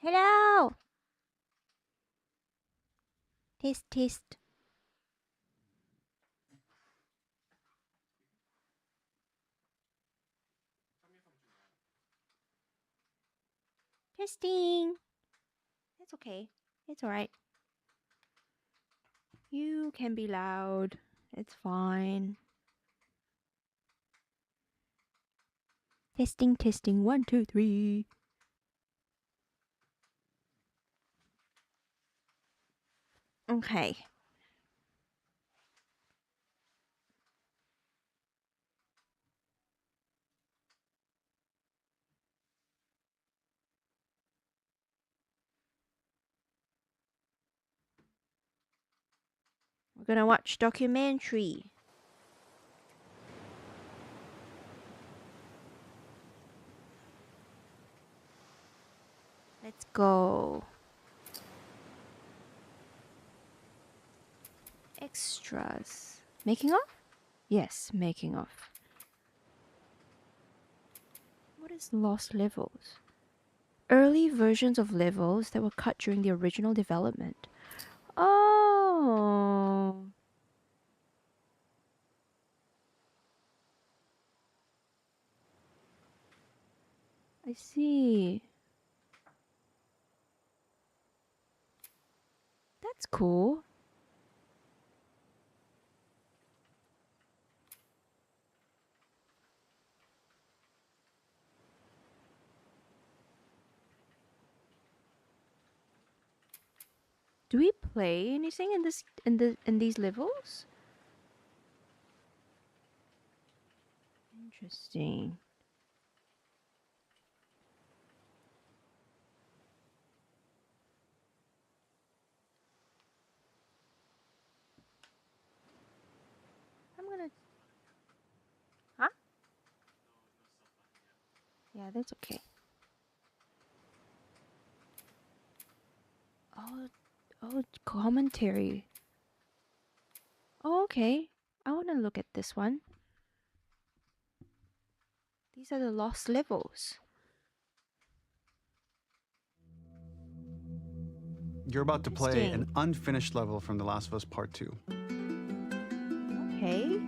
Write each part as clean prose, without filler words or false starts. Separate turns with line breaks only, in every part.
Hello. Test. Testing. It's okay. It's alright. You can be loud. It's fine. Testing. 1, 2, 3. Okay. We're gonna watch documentary. Let's go. Extras. Making of? Yes, making of. What is lost levels? Early versions of levels that were cut during the original development. Oh. I see. That's cool. Do we play anything in these levels? Interesting. I'm gonna. Huh? Yeah, that's okay. Oh, commentary. Oh, okay. I want to look at this one. These are the lost levels.
You're about to play an unfinished level from The Last of Us Part 2.
Okay.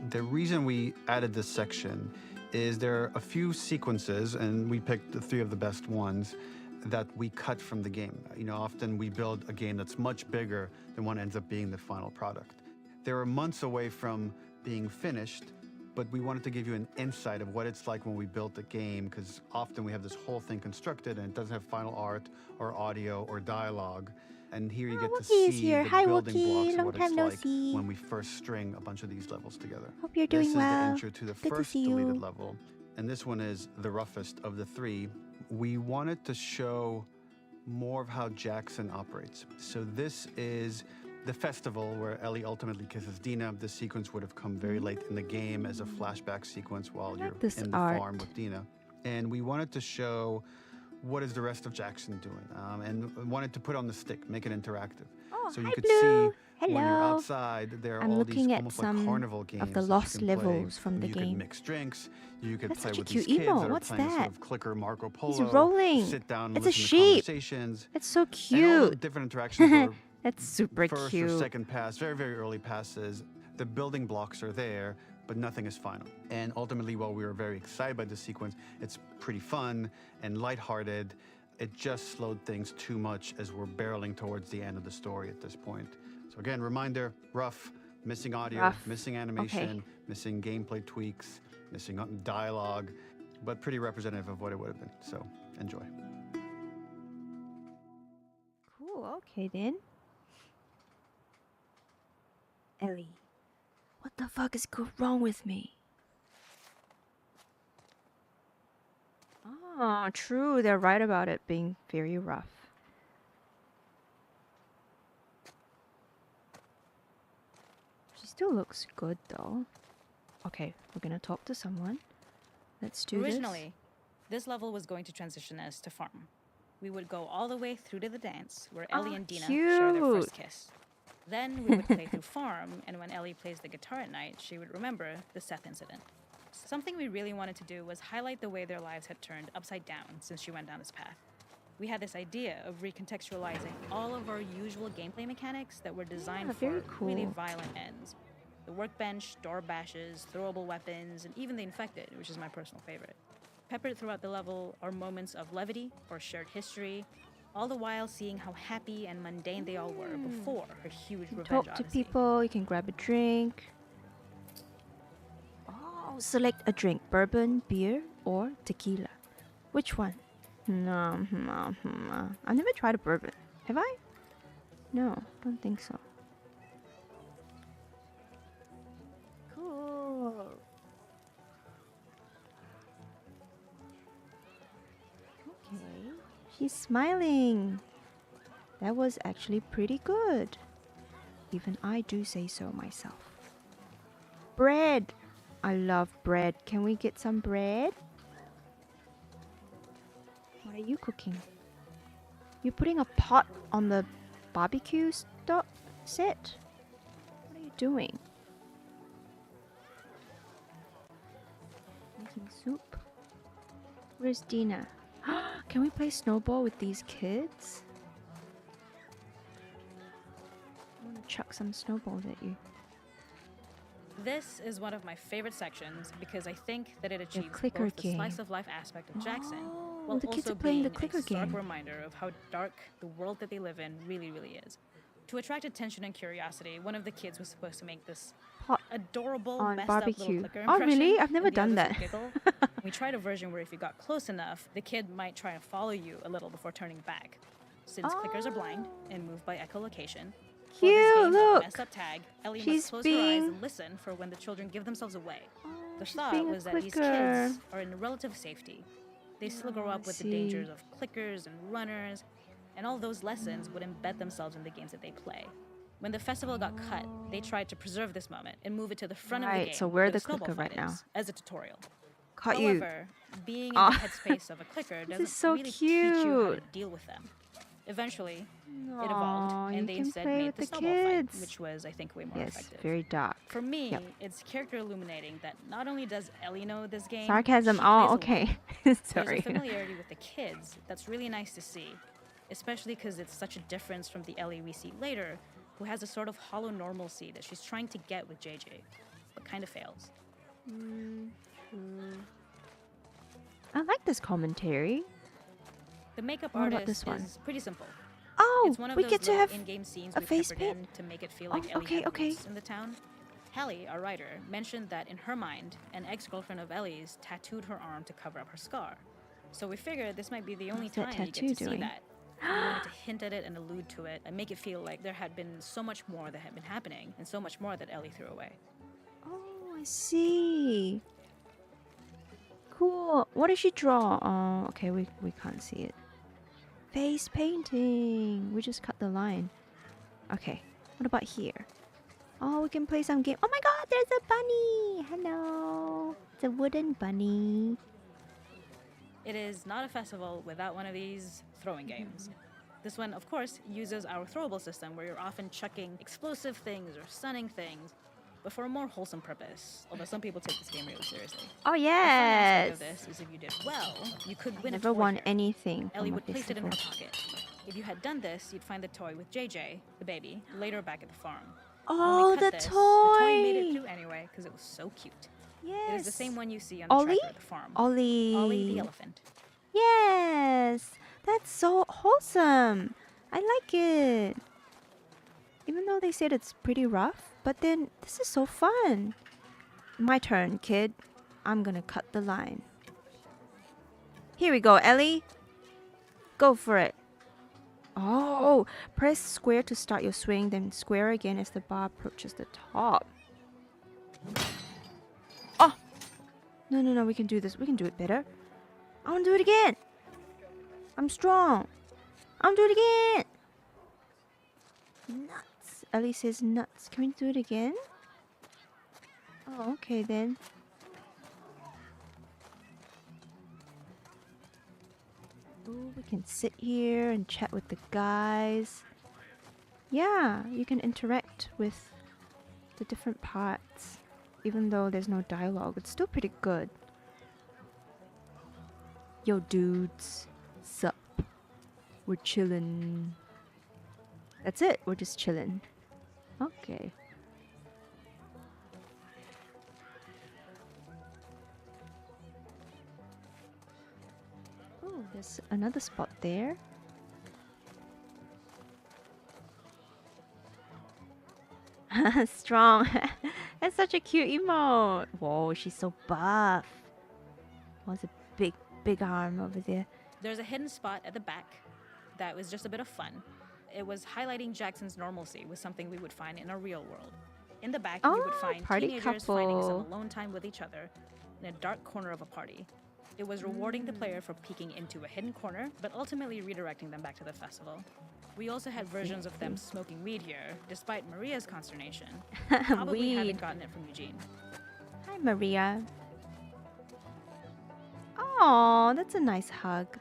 The reason we added this section is there are a few sequences, and we picked the 3 of the best ones, that we cut from the game. You know, often we build a game that's much bigger than what ends up being the final product. They were months away from being finished, but we wanted to give you an insight of what it's like when we built a game, because often we have this whole thing constructed and it doesn't have final art or audio or dialogue. And here you get to see the building blocks of what it's like when we first string a bunch of these levels together.
Hope you're doing well.
This is the intro to the first deleted level, and this one is the roughest of the 3. We wanted to show more of how Jackson operates. So this is the festival where Ellie ultimately kisses Dina. This sequence would have come very late in the game as a flashback sequence while you're in the farm with Dina. And we wanted to show what is the rest of Jackson doing, and wanted to put on the stick, make it interactive.
Oh,
so you
hi,
could
Blue.
see
Hello.
when you're outside, there are
I'm
all
looking
these
at
almost
some
like carnival games
of the
that
lost
you can
levels
play.
from the
you
game.
could mix drinks. You could
That's
play
such a
with
cute
these kids
emote.
that are
What's
playing
that?
sort of clicker Marco Polo.
He's rolling.
Sit down and
It's a
listen to
sheep.
conversations.
It's so
And all the
cute.
different interactions were
That's super
first
cute.
or second pass, very, very early passes. The building blocks are there, but nothing is final. And ultimately, while we were very excited by this sequence, it's pretty fun and lighthearted. It just slowed things too much as we're barreling towards the end of the story at this point. So again, reminder, rough, missing audio, missing animation, missing gameplay tweaks, missing dialogue, but pretty representative of what it would have been. So enjoy.
Cool, okay then. Ellie, what the fuck is wrong with me? Oh, true, they're right about it being very rough. She still looks good though. Okay, we're gonna talk to someone. Let's do
Originally, this level was going to transition us to farm. We would go all the way through to the dance where Ellie and Dina share their first kiss. Then we would play through farm, and when Ellie plays the guitar at night, she would remember the Seth incident. Something we really wanted to do was highlight the way their lives had turned upside down since she went down this path. We had this idea of recontextualizing all of our usual gameplay mechanics that were designed for really violent ends. The workbench, door bashes, throwable weapons, and even the infected, which is my personal favorite. Peppered throughout the level are moments of levity or shared history, all the while seeing how happy and mundane they all were before her huge revenge
talk
odyssey.
to people, you can grab a drink. Oh, select a drink, bourbon, beer, or tequila. Which one? No, I've never tried a bourbon. Have I? No, don't think so. Cool. Okay, she's smiling. That was actually pretty good. Even I do say so myself. Bread. I love bread. Can we get some bread? What are you cooking? You're putting a pot on the barbecue set? What are you doing? Making soup? Where's Dina? Can we play snowball with these kids? I want to chuck some snowballs at you.
This is one of my favorite sections because I think that it achieves
clicker
both the
game.
slice of life aspect of Jackson,
Oh,
while
the kids
also
are playing
being
the clicker
a stark
game.
reminder of how dark the world that they live in really, really is. To attract attention and curiosity, one of the kids was supposed to make this
Pot
adorable,
on
messed
barbecue.
up little clicker
Oh,
impression.
really? I've never
and the
done
others
that.
would giggle. We tried a version where if you got close enough, the kid might try and follow you a little before turning back. Since clickers are blind and move by echolocation, for this
Cute,
game
look.
of messed up tag, Ellie
She's
must close her eyes
being-
and listen for when the children give themselves away. The
she's
thought
being a
was that these
clicker.
kids are in relative safety. They still grow
Oh, I
up with the
see.
dangers of clickers and runners, and all those lessons would embed themselves in the games that they play. When the festival got cut, they tried to preserve this moment and move it to the front of the
Right,
game
so we're
where
the
snowball
clicker
fight
right now.
is, as a tutorial.
Caught you.
However, being in
Aw.
the headspace of a clicker
This
doesn't
is so
really teach you how to
cute.
deal with them. Eventually,
Aw,
it evolved,
you
and they
can
instead
play
made
with
the
the
snowball
kids.
fight, which was, I think, way more
Yes,
effective.
very dark.
For me,
Yep.
it's character illuminating that not only does Ellie know this game,
Sarcasm.
she
Oh,
plays along.
okay.
There's a
Sorry.
familiarity with the kids that's really nice to see, especially because it's such a difference from the Ellie we see later, who has a sort of hollow normalcy that she's trying to get with JJ, but kind of fails.
I like this commentary.
The makeup
What about
artist
this one?
is pretty simple.
Oh,
It's one of
we
those
get to
little
have
in-game scenes
a
we
face
peppered
paint?
in to make it feel like
Oh,
Ellie
okay,
had
okay.
roots in the town. Hallie, our writer, mentioned that in her mind, an ex-girlfriend of Ellie's tattooed her arm to cover up her scar. So we figured this might be the only
What's that
time you get
tattoo
to see
doing?
that. We wanted to hint at it and allude to it and make it feel like there had been so much more that had been happening and so much more that Ellie threw away.
Oh, I see. Cool. What did she draw? Oh, okay, we can't see it. Face painting. We just cut the line. Okay. What about here? Oh, we can play some game. Oh my god, there's a bunny. Hello. It's a wooden bunny.
It is not a festival without one of these throwing games. This one, of course, uses our throwable system where you're often chucking explosive things or stunning things, but for a more wholesome purpose, although some people take this game really seriously.
Oh
The fun
yes.
aspect of this is if you did well, you could win a
Never
toy
won
here.
anything
Ellie
from a
would place it in
festival.
her pocket. If you had done this, you'd find the toy with JJ, the baby, later back at the farm.
Oh,
When we
the
cut this,
toy.
The toy made it through anyway because it was so cute.
Yes.
It is the same one you see on the
Ollie?
tracker at the farm.
Ollie.
Ollie the elephant.
Yes. That's so wholesome. I like it. Even though they said it's pretty rough, but then this is so fun. My turn, kid. I'm gonna cut the line. Here we go, Ellie. Go for it. Oh, press square to start your swing, then square again as the bar approaches the top. Oh! No, we can do this. We can do it better. I want to do it again. I'm strong. I'm do it again. Nuts. Ellie says nuts. Can we do it again? Oh, okay then. Ooh, we can sit here and chat with the guys. Yeah, you can interact with the different parts. even though there's no dialogue, it's still pretty good. Yo, dudes. Sup? We're chillin'. That's it. We're just chillin'. Okay. Oh, there's another spot there. Strong. That's such a cute emote. Whoa, she's so buff. What's a big arm over there?
There's a hidden spot at the back that was just a bit of fun. It was highlighting Jackson's normalcy with something we would find in a real world. In the back, you would find
party
teenagers finding some
couple.
alone time with each other in a dark corner of a party. It was rewarding the player for peeking into a hidden corner, but ultimately redirecting them back to the festival. We also had versions of them smoking weed here, despite Maria's consternation. Probably
Weed.
haven't gotten it from Eugene.
Hi, Maria. Oh, that's a nice hug.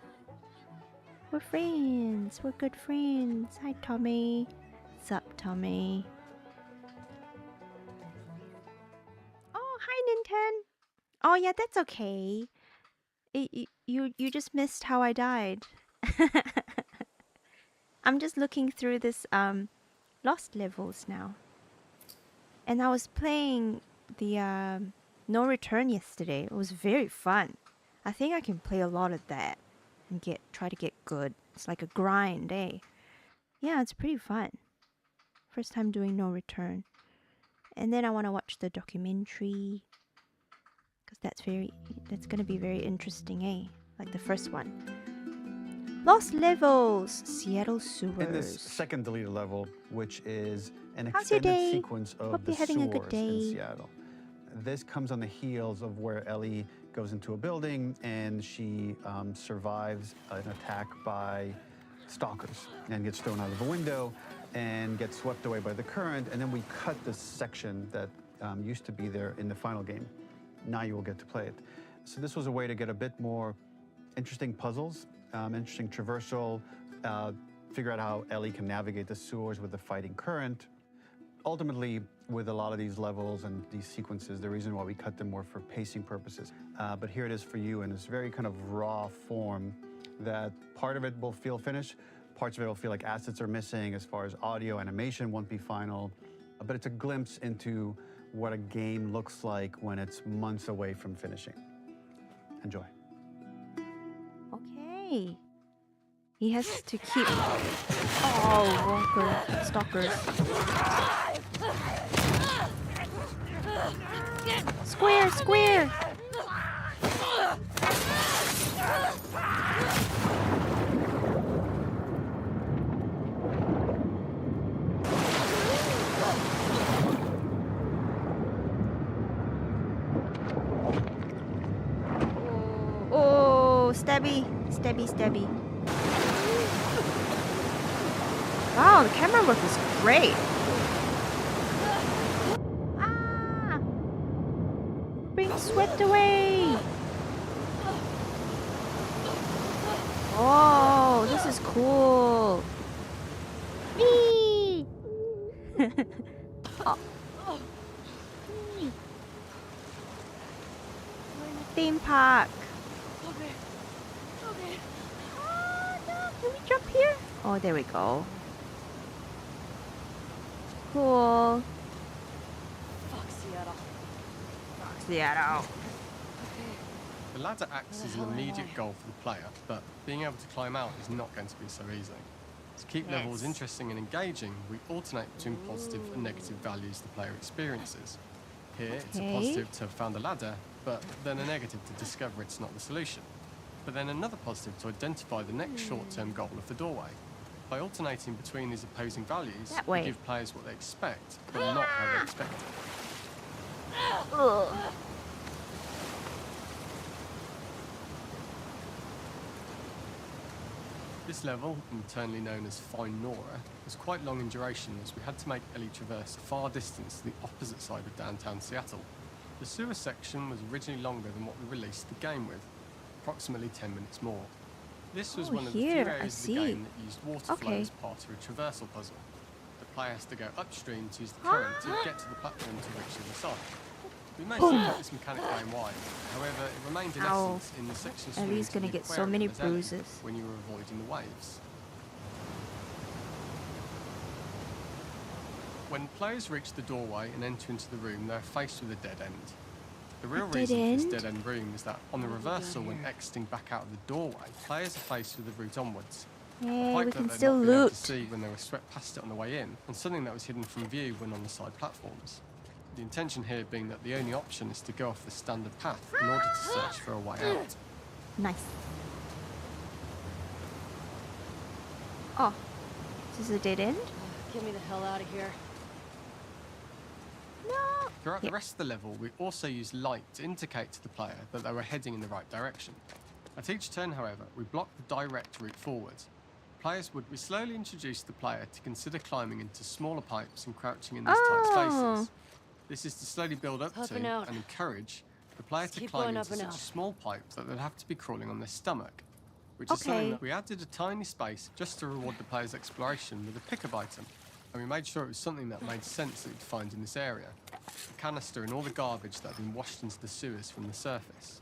We're friends. We're good friends. Hi, Tommy. Sup, Tommy? Oh, hi, Ninten. Oh, yeah, that's okay. You just missed how I died. I'm just looking through this lost levels now, and I was playing the No Return yesterday. It was very fun. I think I can play a lot of that and try to get good. It's like a grind, eh? Yeah, it's pretty fun. First time doing No Return, and then I want to watch the documentary because that's gonna be very interesting, eh? Like the first one. Lost Levels, Seattle Sewers.
In this second deleted level, which is an
How's your
extended
day?
sequence of
Hope
the
you're having a good
sewers in
day.
Seattle. This comes on the heels of where Ellie goes into a building and she survives an attack by stalkers and gets thrown out of a window and gets swept away by the current. And then we cut this section that used to be there in the final game. Now you will get to play it. So this was a way to get a bit more interesting puzzles, interesting traversal, figure out how Ellie can navigate the sewers with the fighting current. Ultimately, with a lot of these levels and these sequences, the reason why we cut them were for pacing purposes. But here it is for you in this very kind of raw form that part of it will feel finished, parts of it will feel like assets are missing as far as audio, animation won't be final, but it's a glimpse into what a game looks like when it's months away from finishing. Enjoy.
Okay. He has to keep. Oh, walker, stalkers. Square, square. Oh, stabby, stabby, stabby. Wow, the camera work is great. Ah! Being swept away. Oh, this is cool. Me. Oh. Whee. We're in a theme park.
Okay. Okay.
Oh no! Can we jump here? Oh, there we go. Cool.
Fuck Seattle.
Seattle.
The ladder acts as an immediate goal for the player, but being able to climb out is not going to be so easy. To keep levels interesting and engaging, we alternate between positive and negative values the player experiences. Here, it's a positive to have found a ladder, but then a negative to discover it's not the solution. But then another positive to identify the next short-term goal of the doorway. By alternating between these opposing values, we give players what they expect, but not how they expect it.
Ugh.
This level, internally known as Find Nora, was quite long in duration as we had to make Ellie traverse a far distance to the opposite side of downtown Seattle. The sewer section was originally longer than what we released the game with, approximately 10 minutes more. This was one of the few areas of the game that used water flow as part of a traversal puzzle. The player has to go upstream to use the current to get to the platform to reach the other side. We mostly kept this mechanic game-wide. However, it remained in
Ow.
essence in the section
Ellie's
swimming
gonna
to the
get so many
aquarium as Ellie
bruises.
when you were avoiding the waves. When players reach the doorway and enter into the room, they're faced with a dead end. The real
dead
reason for
end?
this dead end room is that on the reversal, when exiting back out of the doorway, players are faced with the route onwards. A
Yay,
pipe
we
that
can
they'd
still
not been able to
loot.
see when they were swept past it on the way in, and something that was hidden from view when on the side platforms. The intention here being that the only option is to go off the standard path in order to search for a way out.
Nice. Oh, is this a dead end?
Get me the hell out of here.
No.
Throughout
Yeah.
the rest of the level, we also used light to indicate to the player that they were heading in the right direction. At each turn, however, we blocked the direct route forward. We slowly introduced the player to consider climbing into smaller pipes and crouching in these tight
Oh.
spaces. This is to slowly build up
Up
to
and out.
and encourage the player
Just
to
keep
climb
going
into
up and
such
out.
a small pipe that they'd have to be crawling on their stomach, which is something
Okay.
that we added a tiny space just to reward the player's exploration with a pickup item. And we made sure it was something that made sense that you'd find in this area. A canister and all the garbage that had been washed into the sewers from the surface.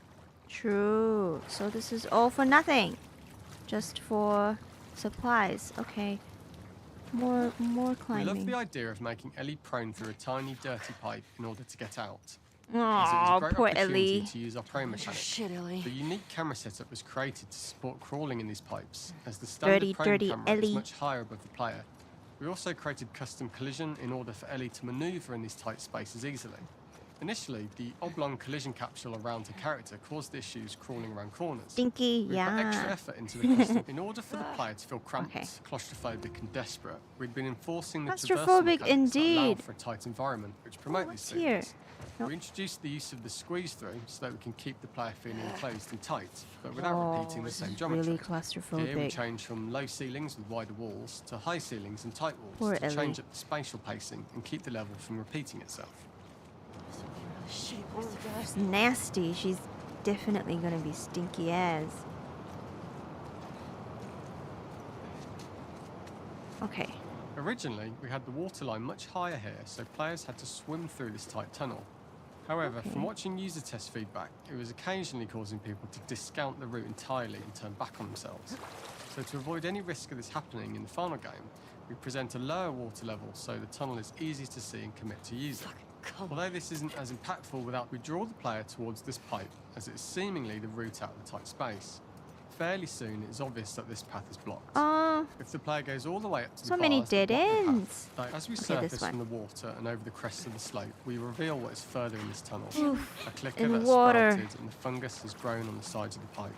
True. So this is all for nothing. Just for supplies. Okay. More
We love
climbing.
the idea of making Ellie prone through a tiny, dirty pipe in order to get out. As it was a
Oh,
great
poor
opportunity
Ellie.
to use our pro mechanic.
Shit, Ellie.
The unique camera setup was created to support crawling in these pipes, as the standard
Dirty,
prone
dirty
camera
Ellie.
is much higher above the player. We also created custom collision in order for Ellie to manoeuvre in these tight spaces easily. Initially, the oblong collision capsule around her character caused issues crawling around corners.
Stinky,
We put extra
yeah.
effort into the custom in order for the player to feel cramped,
Okay.
claustrophobic, and desperate. We'd been enforcing the traversal
Claustrophobic
mechanics that allow
indeed.
for a tight environment, which promote these
What's here?
feelings.
Nope.
We introduced the use of the squeeze through so that we can keep the player feeling enclosed and tight, but without repeating the
this
same
is
geometry.
really
Here we
claustrophobic.
changed from low ceilings with wider walls to high ceilings and tight walls
Poor
to
Ellie.
change up the spatial pacing and keep the level from repeating itself.
Shitty place to die.
She's nasty. She's definitely gonna be stinky as. Okay.
Originally, we had the waterline much higher here, so players had to swim through this tight tunnel. However, from watching user test feedback, it was occasionally causing people to discount the route entirely and turn back on themselves. So to avoid any risk of this happening in the final game, we present a lower water level so the tunnel is easy to see and commit to using.
Come on.
Although this isn't as impactful we draw the player towards this pipe as it's seemingly the route out of the tight space. Fairly soon, it is obvious that this path is blocked. If the player goes all the way up to
So
the
many
bars that
dead
block the path,
ends.
as we
Okay, this
surface
one.
from the water and over the crest of the slope, we reveal what is further in this tunnel. A clicker
in
that's
water.
sprouted and the fungus has grown on the sides of the pipe.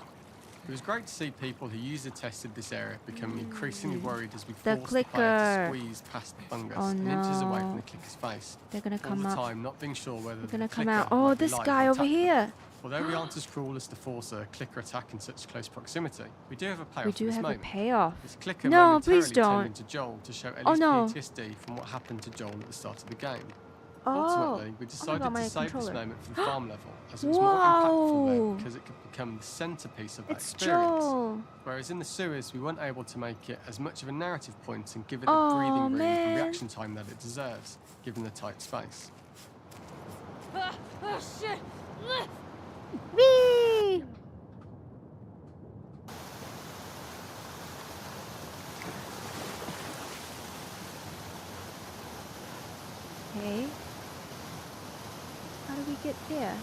It was great to see people who user tested this area becoming increasingly worried as we
The
forced the player to
clicker.
squeeze past the fungus
Oh,
and inches away
no.
from the clicker's face.
They're gonna
All
come
the
up.
time, not being sure whether
They're
the
gonna come
clicker
out. Oh,
might be
this
live
guy
and
over
attack them.
here.
Although we aren't as cruel as to force a clicker attack in such close proximity, we do have a payoff
We
for
do
this
have a
moment.
payoff.
This clicker
No,
momentarily
please don't.
turned into Joel to show Ellie's
Oh, no.
PTSD from what happened to Joel at the start of the game.
Oh.
Ultimately, we decided
my
to save this
controller.
moment for the farm level, as it was more impactful there
Whoa.
because it could become the centerpiece of that
It's
experience.
Joel.
Whereas in the sewers, we weren't able to make it as much of a narrative point and give it the
Oh,
breathing room
man.
and reaction time that it deserves, given the tight space.
Ah, ah, shit. Ah.
Whee! Okay. How do we get there?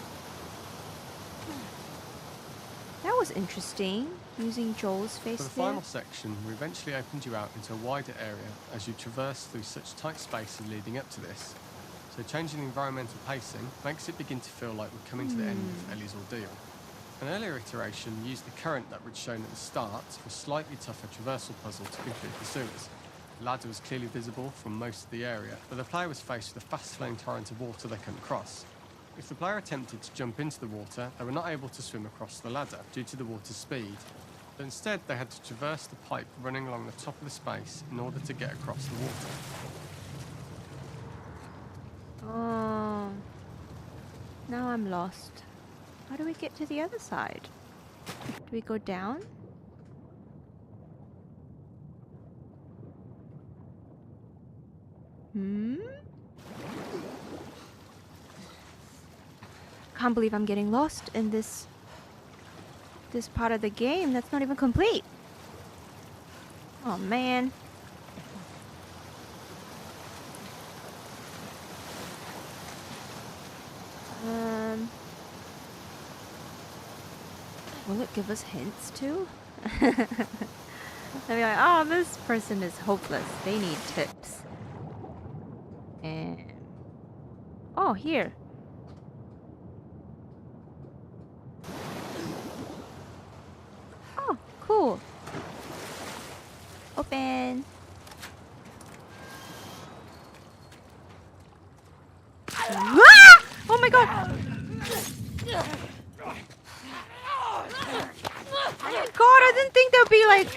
That was interesting, using Joel's face
For the
there.
final section, we eventually opened you out into a wider area as you traverse through such tight spaces leading up to this. So changing the environmental pacing makes it begin to feel like we're coming to the end of Ellie's ordeal. An earlier iteration used the current that we'd shown at the start for a slightly tougher traversal puzzle to complete the sewers. The ladder was clearly visible from most of the area, but the player was faced with a fast-flowing torrent of water they couldn't cross. If the player attempted to jump into the water, they were not able to swim across the ladder due to the water's speed. But instead, they had to traverse the pipe running along the top of the space in order to get across the water.
Oh. Now I'm lost. How do we get to the other side? Do we go down? Can't believe I'm getting lost in this part of the game that's not even complete. Oh man. Will it give us hints too? I'll be like, oh, this person is hopeless. They need tips. And oh, here. Oh, cool. Open. Ah! Oh my god! Oh my god, I didn't think there'd be like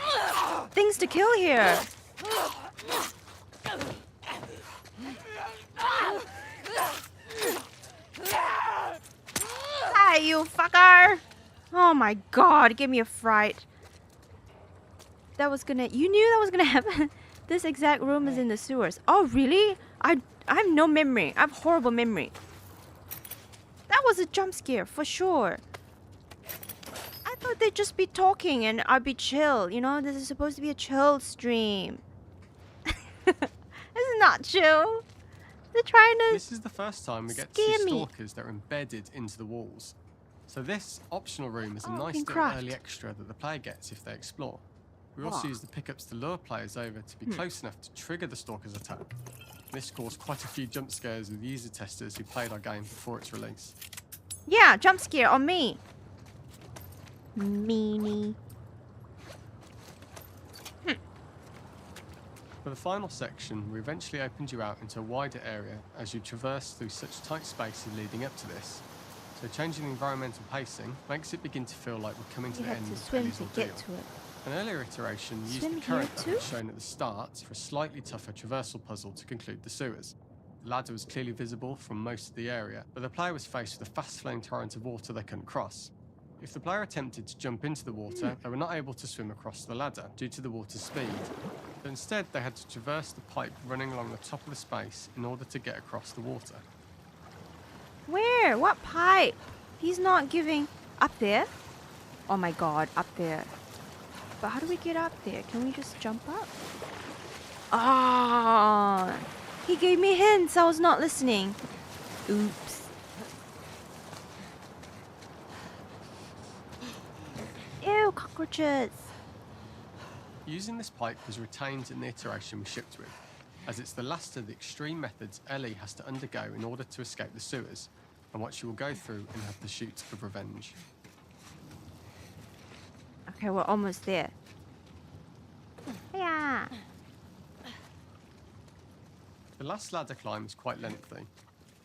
things to kill here. Hi, you fucker! Oh my god, it gave me a fright. That was gonna. You knew that was gonna happen. This exact room is in the sewers. Oh really? I have no memory. I have horrible memory. That was a jump scare for sure. I thought they'd just be talking and I'd be chill. You know, this is supposed to be a chill stream. This is not chill. They're trying to.
This is the first time we get to see stalkers that are embedded into the walls. So this optional room is a nice little early extra that the player gets if they explore. We also use the pickups to lure players over to be close enough to trigger the stalker's attack. This caused quite a few jump scares with user testers who played our game before its release.
Yeah, jump scare on me. Meanie.
For the final section, we eventually opened you out into a wider area as you traverse through such tight spaces leading up to this. So changing the environmental pacing makes it begin to feel like we're coming to the end of Ellie's ordeal. An earlier iteration used the current that was shown at the start for a slightly tougher traversal puzzle to conclude the sewers. The ladder was clearly visible from most of the area, but the player was faced with a fast-flowing torrent of water they couldn't cross. If the player attempted to jump into the water, they were not able to swim across the ladder due to the water's speed. But instead, they had to traverse the pipe running along the top of the space in order to get across the water.
Where? What pipe? He's not giving... Up there? Oh my god, up there. But how do we get up there? Can we just jump up? Ah, he gave me hints. I was not listening. Oops. Ew, cockroaches.
Using this pipe was retained in the iteration we shipped with, as it's the last of the extreme methods Ellie has to undergo in order to escape the sewers, and what she will go through in her pursuit of revenge.
Okay, we're almost there. Yeah.
The last ladder climb is quite lengthy,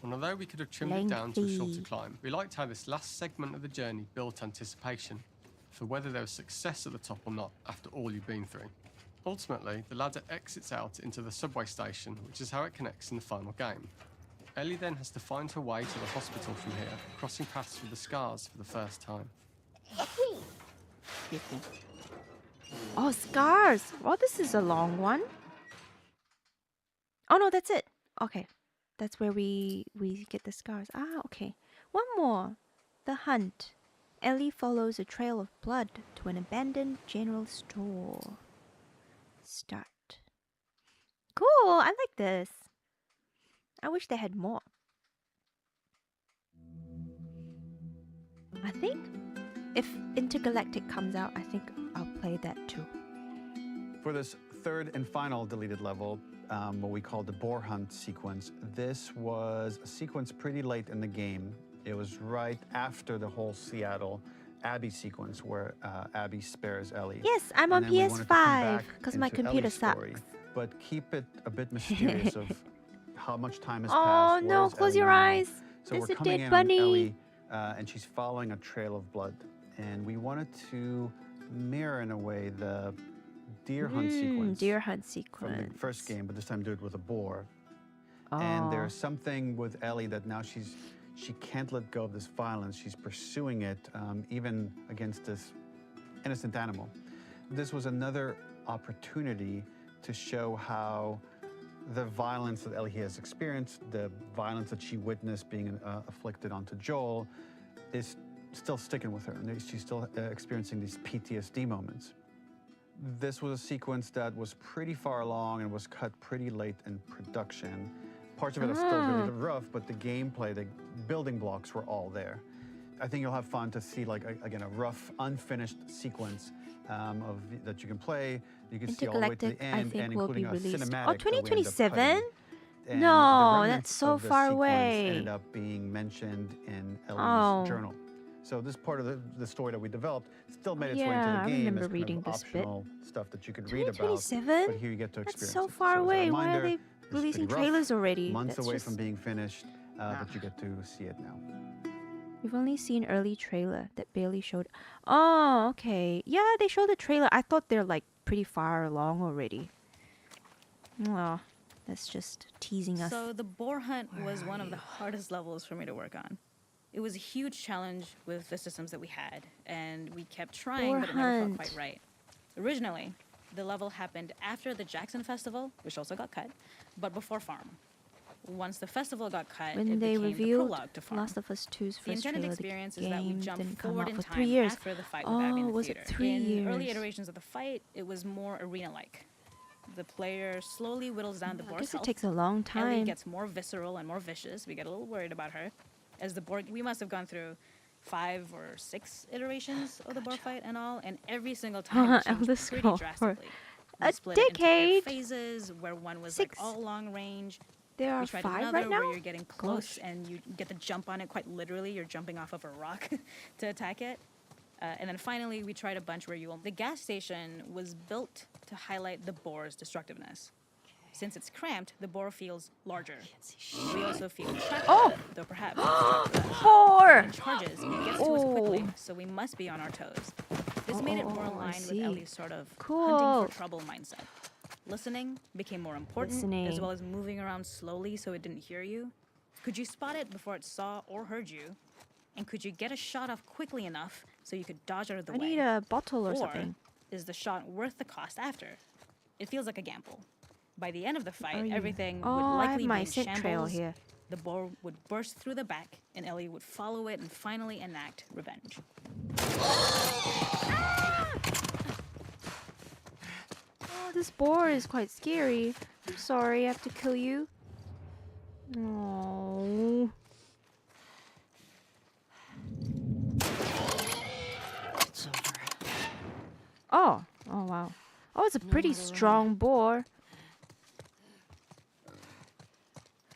and although we could have trimmed it down to a shorter climb, we liked how this last segment of the journey built anticipation for whether there was success at the top or not after all you've been through. Ultimately, the ladder exits out into the subway station, which is how it connects in the final game. Ellie then has to find her way to the hospital from here, crossing paths with the scars for the first time.
Oh, scars. Oh, this is a long one. Oh no, that's it. Okay. That's where we get the scars. Ah, okay. One more. The hunt. Ellie follows a trail of blood to an abandoned general store. Start. Cool, I like this. I wish they had more. I think if Intergalactic comes out, I think I'll play that too.
For this third and final deleted level, what we call the boar hunt sequence, this was a sequence pretty late in the game. It was right after the whole Seattle Abby sequence where Abby spares Ellie.
Yes, I'm on PS5 because my computer sucks.
But keep it a bit mysterious of how much time has
passed. Oh no, close your eyes.
So
there's
we're
a
coming
dead
in
bunny.
on Ellie, and she's following a trail of blood. And we wanted to mirror in a way the deer hunt sequence.
Deer hunt sequence.
From the first game, but this time do it with a boar. And there's something with Ellie that now she can't let go of this violence. She's pursuing it, even against this innocent animal. This was another opportunity to show how the violence that Ellie has experienced, the violence that she witnessed being afflicted onto Joel, is still sticking with her, and she's still experiencing these PTSD moments. This was a sequence that was pretty far along and was cut pretty late in production. Parts of it are still really rough, but the gameplay, the building blocks were all there. I think you'll have fun to see, like, again, a rough, unfinished sequence that you can play. You can see all the way to the end, and including a cinematic.
Oh, 2027?
And
No,
the
that's
remnants
so
of the
far
sequence
away.
ended up being mentioned in Ellie's
Oh.
journal. So this part of the story that we developed still made its way
Yeah, I
into the game
remember
as kind
reading
of
this bit.
optional stuff that you could read about.
2027?
But here you get to experience
That's so
it.
far
as a
away. Why are
reminder,
they
this is pretty
releasing
rough,
trailers already?
Months
That's
away
just-
from being finished, but you get to see it now.
We've only seen early trailer that barely showed. Oh, okay. Yeah, they showed the trailer. I thought they're like pretty far along already. Oh, that's just teasing us.
So the boar hunt was one of the hardest levels for me to work on. It was a huge challenge with the systems that we had, and we kept trying,
Boar
but it never felt
hunt.
quite right. Originally, the level happened after the Jackson Festival, which also got cut, but before Farm. Once the festival got cut,
When
it
they
became the
revealed
prologue to Farm.
Last of Us 2's
The
first
intended
trailer,
experience
the
is that we
game
jump
didn't come
forward
out
in
for
time
3 years.
after the fight with Abby in the
was
theater.
it 3
in
years?
early iterations of the fight, it was more arena-like. The player slowly whittles down the
I
boar's
guess it
health.
takes a long
Ellie
time.
gets more visceral and more vicious. We get a little worried about her. As the boar, we must have gone through 5 or 6 iterations of the boar fight and all, and every single time it changed
Elder
pretty
Scroll.
drastically.
A
We split it into pair
decade?
phases, where one was
6.
like all long range.
There are
We tried
5
another
right now?
where you're getting close
Gosh.
and you get to jump on it quite literally. You're jumping off of a rock to attack it. And then finally, we tried a bunch where the gas station was built to highlight the boar's destructiveness. Since it's cramped, the boar feels larger. We also feel trapped, though perhaps it's destructive less.
4!
When it charges, it gets to us quickly, so we must be on our toes. This made it more
I
aligned with
see.
Ellie's sort of
Cool.
hunting for trouble mindset. Listening became more important, as
Listening.
well as moving around slowly so it didn't hear you. Could you spot it before it saw or heard you? And could you get a shot off quickly enough so you could dodge out of the
I
way?
need a bottle or
Or
something.
is the shot worth the cost after? It feels like a gamble. By the end of the
Are
fight,
you-
everything
Oh,
would
I have
likely
my
be in
scent trail
shambles.
here.
The boar would burst through the back, and Ellie would follow it and finally enact revenge.
Oh, this boar is quite scary. I'm sorry, I have to kill you. Oh.
It's over.
Oh. Oh, wow. Oh, it's a pretty strong boar.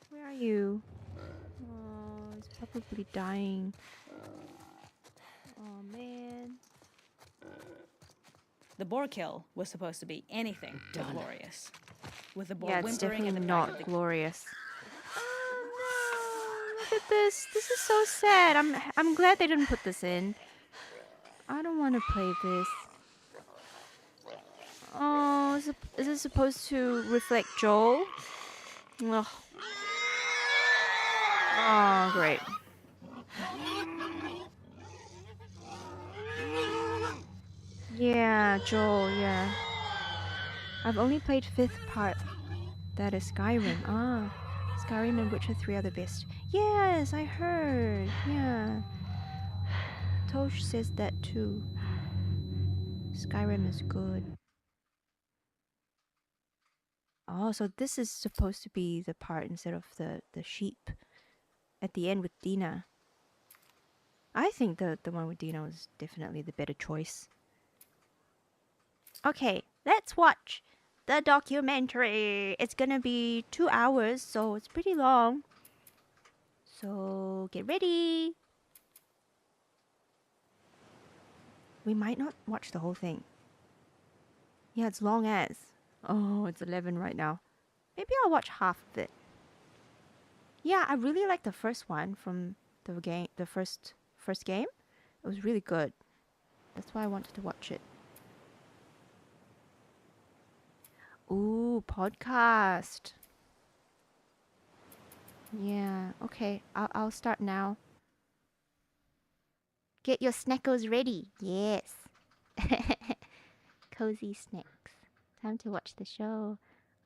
Where are you? Oh, it's probably dying. Oh, man.
The boar kill was supposed to be anything but glorious. With the boar
Yeah, it's
whimpering
definitely
at the back of
not
the
glorious. Oh no! Look at this. This is so sad. I'm glad they didn't put this in. I don't want to play this. Oh, is it supposed to reflect Joel? Ugh. Oh, great. Yeah, Joel, yeah. I've only played 5th part. That is Skyrim. Ah, Skyrim and Witcher 3 are the best. Yes, I heard. Yeah. Tosh says that too. Skyrim is good. Oh, so this is supposed to be the part instead of the sheep at the end with Dina. I think the one with Dina was definitely the better choice. Okay, let's watch the documentary. It's gonna be 2 hours, so it's pretty long. So get ready. We might not watch the whole thing. Yeah, it's long as. Oh, it's 11 right now. Maybe I'll watch half of it. Yeah, I really like the first one from the game, the first game. It was really good. That's why I wanted to watch it. Ooh, podcast. Yeah, okay. I'll start now. Get your snackos ready. Yes. Cozy snacks. Time to watch the show.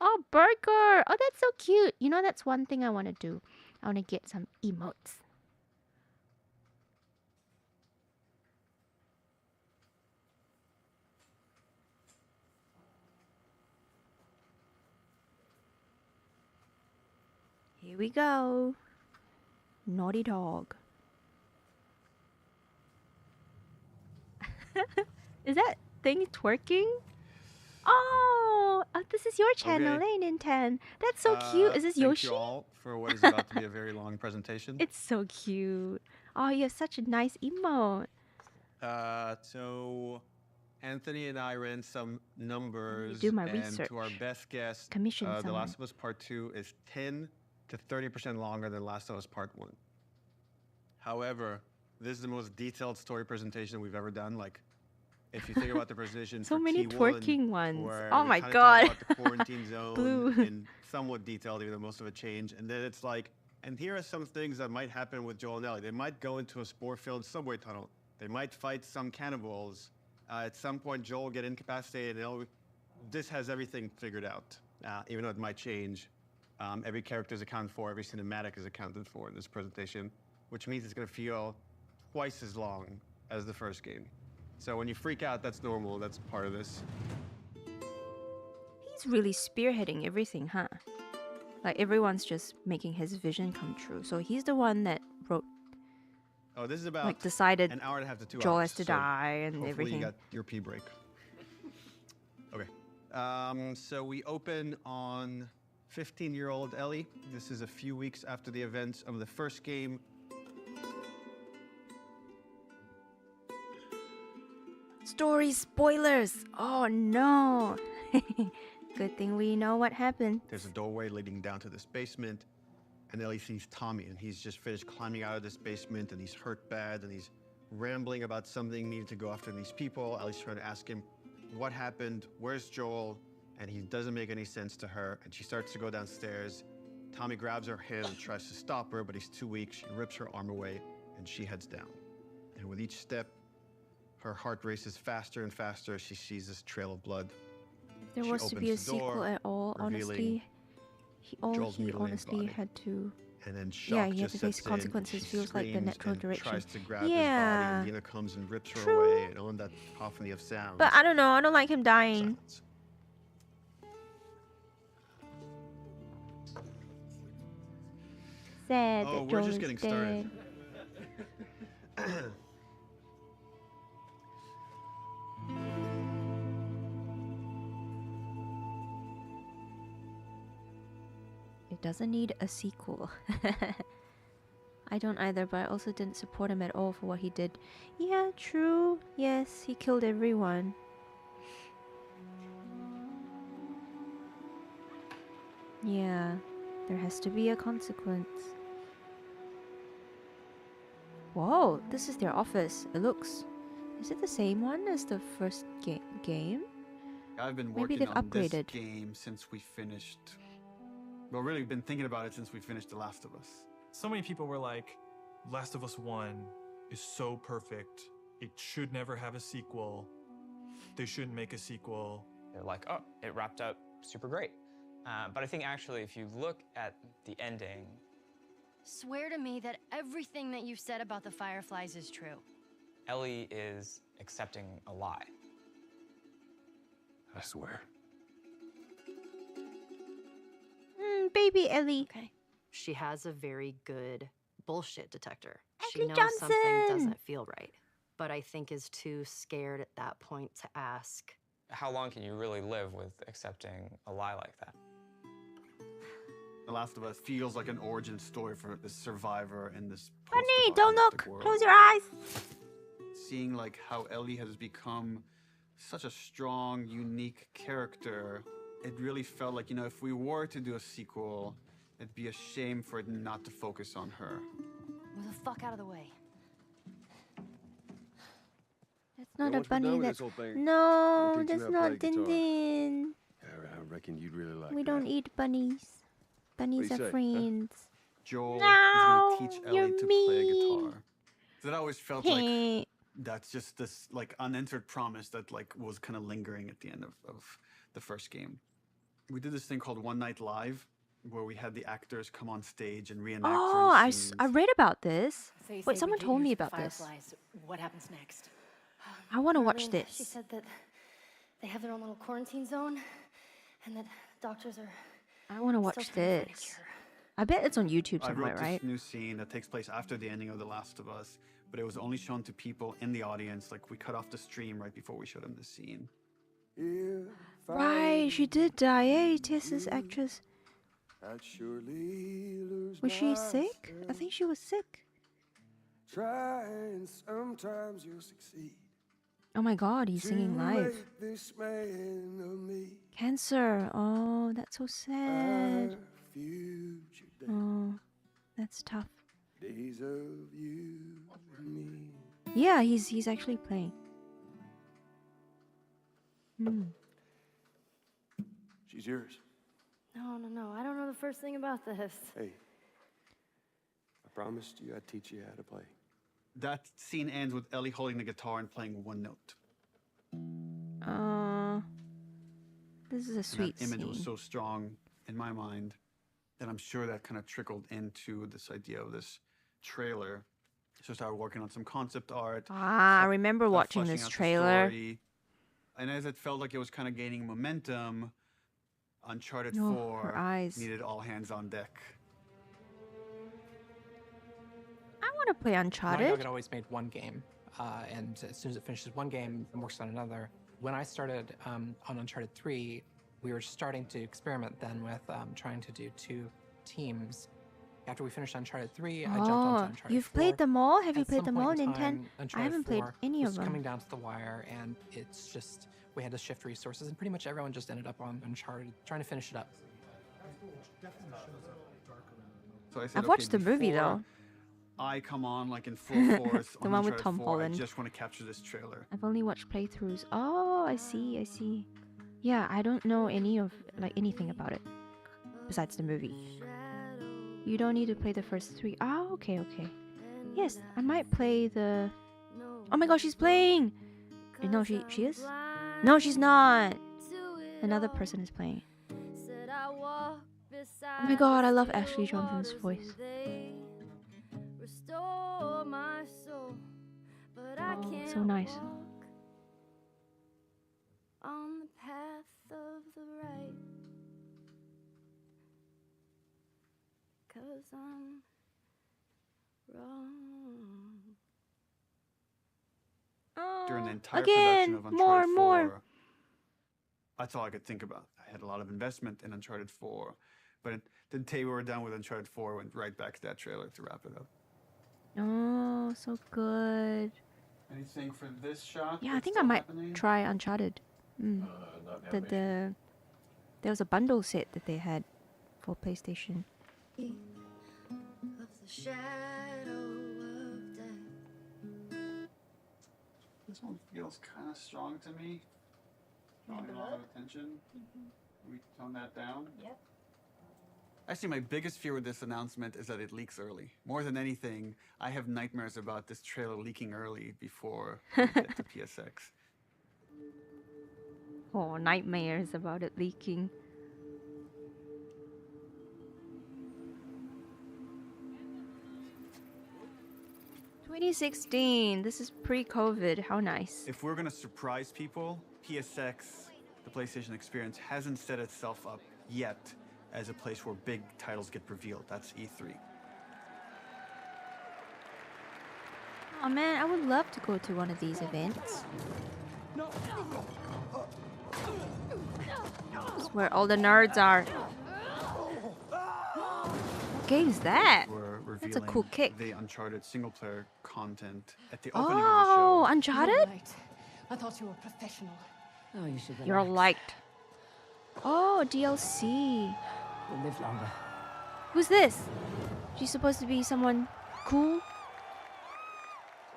Oh, burger. Oh, that's so cute. You know, that's one thing I want to do. I want to get some emotes. Here we go. Naughty dog. Is that thing twerking? Oh, this is your channel,
Okay.
eh, Ninten? That's so cute. Is this Yoshi?
Thank you all for what is about to be a very long presentation.
It's so cute. Oh, you have such a nice emote.
So Anthony and I ran some numbers,
do my
and
research.
to our best guess,
Commission
The
someone.
Last of Us Part 2 is 10 to 30% longer than Last of Us Part 1. However, this is the most detailed story presentation we've ever done. Like, if you think about the presentation
So
for
many
T1,
twerking ones.
where
Oh
we
my
kinda
god.
talk about the quarantine zone
Blue.
in somewhat detailed, even though most of it changed. And then it's like, and here are some things that might happen with Joel and Ellie. They might go into a spore-filled subway tunnel. They might fight some cannibals. At some point, Joel will get incapacitated. This has everything figured out, even though it might change. Every character is accounted for. Every cinematic is accounted for in this presentation, which means it's going to feel twice as long as the first game. So when you freak out, that's normal. That's part of this.
He's really spearheading everything, huh? Like everyone's just making his vision come true. So he's the one that wrote,
Oh, this is about
like decided
an hour and a half to 2
Joel
hours.
has to
so
die and
hopefully
everything.
you got your pee break. Okay. So we open on 15-year-old Ellie. This is a few weeks after the events of the first game.
Story spoilers! Oh no! Good thing we know what happened.
There's a doorway leading down to this basement, and Ellie sees Tommy, and he's just finished climbing out of this basement, and he's hurt bad, and he's rambling about something, needing to go after these people. Ellie's trying to ask him, what happened? Where's Joel? And he doesn't make any sense to her, and she starts to go downstairs. Tommy grabs her hand and tries to stop her, but he's too weak. She rips her arm away, and she heads down. And with each step, her heart races faster and faster as she sees this trail of blood.
If there was to be a sequel at all, honestly, he honestly had to.
And then shock
Yeah, he had
just
to face
sets in,
consequences.
she
Feels like the
screams
natural
and
direction.
Tries to grab his
Yeah.
body, and Dina comes and rips her
True.
away, and on that cacophony of sounds.
But I don't know. I don't like him dying.
silence.
Sad
Oh,
that
we're
Joel
just
is
getting
dead.
started.
It doesn't need a sequel. I don't either, but I also didn't support him at all for what he did. Yeah, true. Yes, he killed everyone. Yeah, there has to be a consequence. Whoa, this is their office. It looks... Is it the same one as the first game?
I've been
Maybe
working
they've
on this
upgraded.
game since we finished. Well, really, been thinking about it since we finished The Last of Us.
So many people were like, Last of Us 1 is so perfect. It should never have a sequel. They shouldn't make a sequel.
They're like, oh, it wrapped up super great. But I think actually, if you look at the ending,
Swear to me that everything that you've said about the Fireflies is true.
Ellie is accepting a lie.
I swear.
Baby Ellie.
Okay. She has a very good bullshit detector. She
Ashley
knows something
Johnson!
doesn't feel right, but I think is too scared at that point to ask.
How long can you really live with accepting a lie like that?
The Last of Us feels like an origin story for this survivor in this
Honey, don't look.
post-apocalyptic world.
Close your eyes.
Seeing like how Ellie has become such a strong, unique character, it really felt like, you know, if we were to do a sequel, it'd be a shame for it not to focus on her.
Move the fuck out of the way.
That's not
Yeah,
a
once we're done
bunny.
with
That's
this whole thing,
no.
I'll teach you
That's
how to
not
play
Din
guitar.
Din.
I reckon you'd really like
We
that.
don't eat bunnies. Bunnies
What do
are
you say, huh?
friends.
Joel
No,
is going to teach
you're
Ellie to play
mean.
guitar. So that always felt like that's just this like unanswered promise that like was kind of lingering at the end of the first game. we did this thing called One Night Live, where we had the actors come on stage and reenact
Oh,
certain
I
scenes.
read about this.
So you say
Wait,
we
someone
do
told me
use the
about this.
fireflies. What happens next?
I want to watch
Marlene,
this.
She said that they have their own little quarantine zone, and that doctors are.
I want to watch
still trying to find a
this.
cure.
I bet it's on YouTube
I
somewhere,
wrote
right?
this new scene that takes place after the ending of The Last of Us, but it was only shown to people in the audience. Like, we cut off the stream right before we showed them the scene.
Right, she did die. Hey, Tessa's actress. Was she sick? I think she was sick.
Try and sometimes you'll succeed.
Oh my god, he's singing live.
Make this man of me
Cancer. Oh, that's so sad.
our future day.
Oh, that's tough.
Days of you and me.
Yeah, he's actually playing. Hmm.
She's yours.
No. I don't know the first thing about this.
Hey, I promised you I'd teach you how to play.
That scene ends with Ellie holding the guitar and playing one note.
This is a
And
sweet
that image
scene.
was so strong in my mind that I'm sure that kind of trickled into this idea of this trailer. So I started working on some concept art.
I remember
started
watching
fleshing
this
out the
trailer.
story. And as it felt like it was kind of gaining momentum, Uncharted
Oh,
4
her eyes.
needed all hands on deck.
I want to play
Naughty
Uncharted.
Dog had always made one game, and as soon as it finishes one game, it works on another. When I started on Uncharted 3, we were starting to experiment then with trying to do 2 teams. After we finished Uncharted 3, I jumped onto
Oh,
Uncharted
you've
4.
played them all? Have you
At
played
some
them
point
all?
in
Nintendo?
time,
I
Uncharted
haven't played
4
any
was
of
coming
them.
down to the wire, and it's just, we had to shift resources, and pretty much everyone just ended up on Uncharted, trying to finish it up.
So I said,
I've watched
okay,
the movie
before
though.
I come on like in full force.
The
on
one with
Uncharted
Tom
4,
Holland.
I just want to capture this trailer.
I've only watched playthroughs. Oh, I see. Yeah, I don't know anything about it besides the movie. You don't need to play the first 3. Oh, okay. Yes, I might play the. Oh my gosh, she's playing. No, she is. No, she's not. Another person is playing. Oh my god, I love Ashley Johnson's voice. Oh, so nice.
On the path of the right, 'cause I'm wrong.
During the entire
Again,
production of Uncharted
more.
4, that's all I could think about. I had a lot of investment in Uncharted 4, but the day we were done with Uncharted 4, I went right back to that trailer to wrap it up.
Oh, so good.
Anything for this shot?
Yeah, I
that's
think I
still
might
happening?
try Uncharted. There was a bundle set that they had for PlayStation.
Of the shadow of death.
This one feels kind of strong to me. Drawing a lot of attention. Can we tone that down?
Yep.
Actually, my biggest fear with this announcement is that it leaks early. More than anything, I have nightmares about this trailer leaking early before we get to PSX.
Oh, nightmares about it leaking. "2016. This is pre-COVID. How nice."
If we're gonna surprise people, PSX, the PlayStation Experience, hasn't set itself up yet as a place where big titles get revealed. That's E3.
Oh man, I would love to go to one of these events. It's where all the nerds are. What game's that?
We're revealing
That's a cool kick.
the Uncharted single-player content at the opening of the
Oh,
show.
Uncharted?
I thought you were professional. Oh, you should
You're liked. Oh, DLC.
You'll live longer.
Who's this? She's supposed to be someone cool?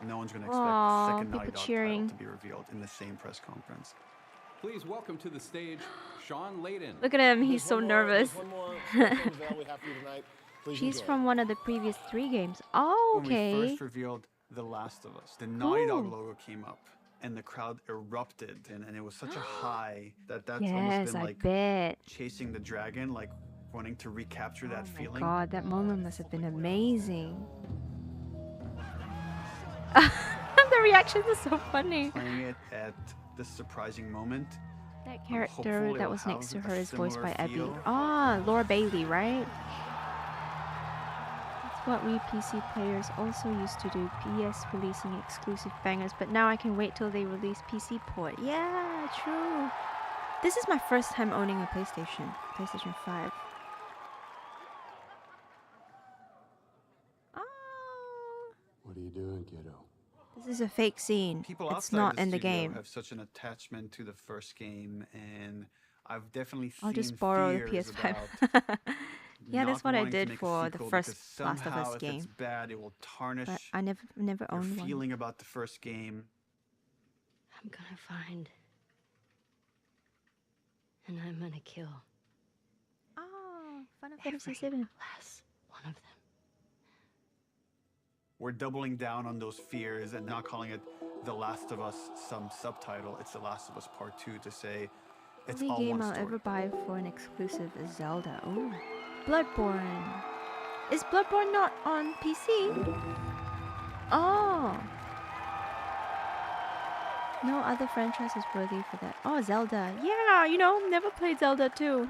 No one's gonna expect
Aw,
second
people
Naughty Dog
cheering.
title to be revealed in the same press conference.
Please welcome to the stage, Sean Layden.
Look at him, he's so nervous.
Please
She's
enjoy.
from one of the previous 3 games. Oh,
When we
okay.
first revealed The Last of Us, the Naughty Dog
Ooh.
logo came up. and the crowd erupted, and it was such a high that's almost
Yes,
been
I
like
bet.
chasing the dragon, like wanting to recapture that
Oh my
feeling.
god, that moment must have been amazing. The reactions are so funny.
Playing it at this surprising moment.
That
hopeful
character
it
that
will
was next to
have
her
a
is voiced by
similar
Abby.
feel.
Ah, Laura Bailey, right? That's what we PC players also used to do. PS releasing exclusive bangers, but now I can wait till they release PC port. Yeah, true. This is my first time owning a PlayStation 5. Oh,
What are you doing, kiddo?
this is a fake scene.
People
It's
outside
not
the
in the
studio
game.
have such an attachment to the first game, and I've definitely seen
I'll just borrow the
fears
PS5.
about
Yeah, that's
not
what I
wanting to
did
make a
for the
sequel
first
because
Last of
somehow
Us
if
game.
it's bad, it will tarnish
But I never
your
owned one.
feeling about the first game.
I'm gonna find. And I'm gonna kill.
Oh, Final
Every
Fantasy 7.
last one of them.
We're doubling down on those fears and not calling it The Last of Us some subtitle. It's The Last of Us Part 2 to say it's
Only
all
game
one
I'll
story.
ever buy for an exclusive is Zelda. Oh, Bloodborne. Is Bloodborne not on PC? Oh. No other franchise is worthy for that. Oh, Zelda. Yeah, never played Zelda too.